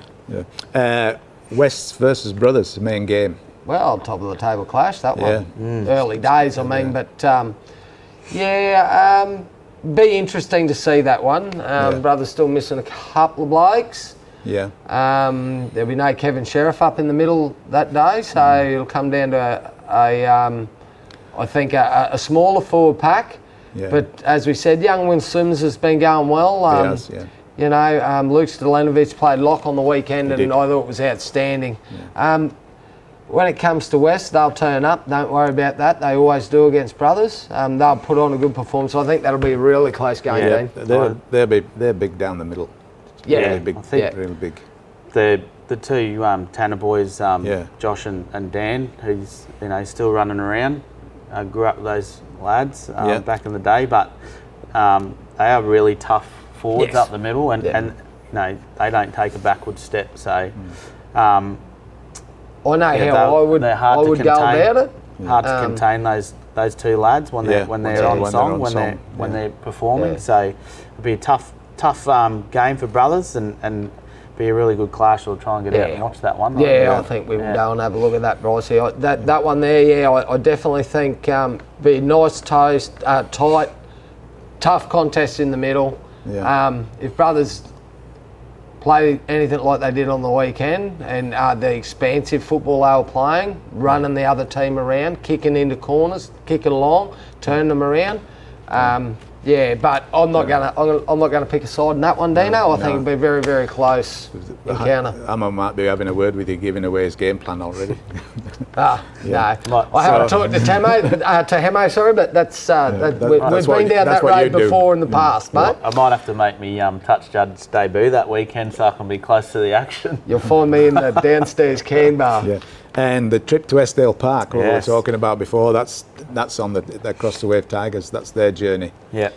A: one? Wests versus Brothers, the main game.
B: Well, top of the table clash, that one. Early days, I mean, but be interesting to see that one. Brothers still missing a couple of blokes.
A: Yeah.
B: There'll be no Kevin Sheriff up in the middle that day, so it'll come down to I think a smaller forward pack.
A: Yeah.
B: But as we said, young Will Sims has been going well. You know, Luke Stalenovic played lock on the weekend, and I thought it was outstanding. Yeah. When it comes to West, they'll turn up. Don't worry about that. They always do against Brothers. They'll put on a good performance. I think that'll be a really close game, Dean.
A: They're big down the middle.
B: Yeah.
A: Really big. Really big.
I: the two Tanner boys, Josh and Dan, who's still running around. I grew up with those lads back in the day, but they are really tough forwards up the middle, and they don't take a backward step. So
B: I know how I would go about it.
I: Hard to contain those two lads when they're on song, when they're performing.
B: Yeah.
I: So it'll be a tough game for brothers, and be a really good clash. We'll try and get out and watch that one.
B: I think we will go and have a look at that, Bryce. That one there, I definitely think be nice, tight, tough contest in the middle. Yeah. If brothers play anything like they did on the weekend, and the expansive football they were playing, running the other team around, kicking into corners, kicking along, turning them around. But I'm not gonna pick a side in that one, Dino. I think it'll be a very, very close encounter.
A: Emma might be having a word with you, giving away his game plan already.
B: No. I haven't talked to Hemo, sorry, but we've been down that road before in the past, mate.
I: I might have to make me touch judge debut that weekend so I can be close to the action.
B: You'll find me in the downstairs can bar.
A: Yeah. And the trip to Eskdale Park, what we were talking about before, that's on the Across the Wave Tigers. That's their journey.
B: Yeah.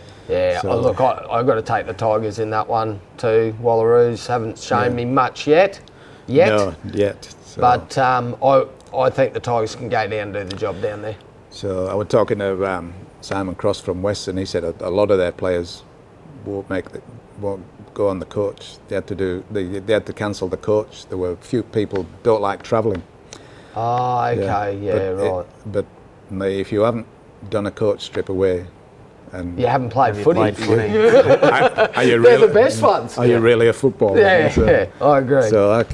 B: So, look, I've got to take the Tigers in that one too. Wallaroos haven't shown me much yet.
A: No, yet. So.
B: But I think the Tigers can go down and do the job down there.
A: So I was talking to Simon Cross from Western. He said a lot of their players won't go on the coach. They had to cancel the coach. There were a few people don't like travelling.
B: Oh, okay, right.
A: But if you haven't done a coach trip away, and
B: you haven't played footy,
A: are you
B: they're the best ones.
A: Are you really a footballer?
B: Yeah, I agree.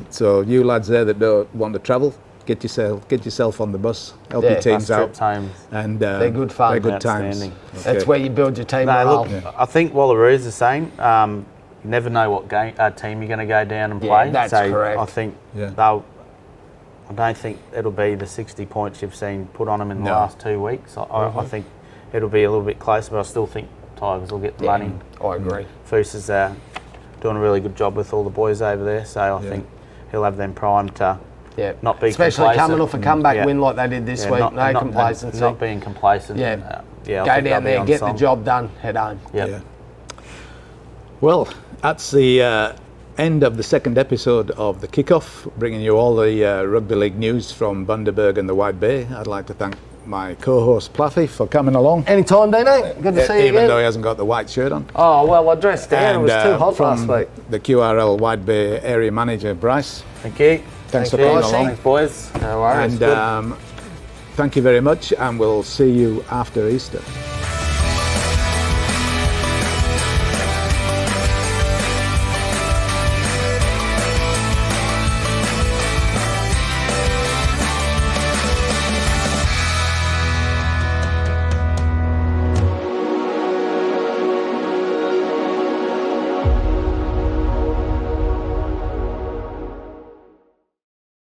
A: So you lads there that don't want to travel, get yourself on the bus, help your teams out,
I: times.
A: and
B: they're good fun.
A: They're good times. Okay.
B: That's where you build your team morale.
I: I think Wallaroos the same. You never know what team you're going to go down and play.
B: That's correct.
I: I think I don't think it'll be the 60 points you've seen put on them in the last 2 weeks. I think it'll be a little bit closer, but I still think Tigers will get the money.
B: I agree.
I: Foose is doing a really good job with all the boys over there, so I think he'll have them primed to not be
B: especially
I: complacent.
B: coming off a comeback win like they did this week. No complacency.
I: Not being complacent.
B: Go down there, get the job done, head home.
I: Yeah.
A: Well, that's the end of the second episode of the Kickoff, bringing you all the rugby league news from Bundaberg and the Wide Bay. I'd like to thank my co-host Plaffy for coming along.
B: Anytime, Dino. Good to see you again.
A: Even though he hasn't got the white shirt on.
B: Oh, well, I dressed down. It was too hot
A: from
B: last week.
A: The QRL Wide Bay area manager, Bryce.
I: Thank you.
A: Thanks for coming along.
I: Thanks, boys.
B: No worries.
A: And thank you very much, and we'll see you after Easter.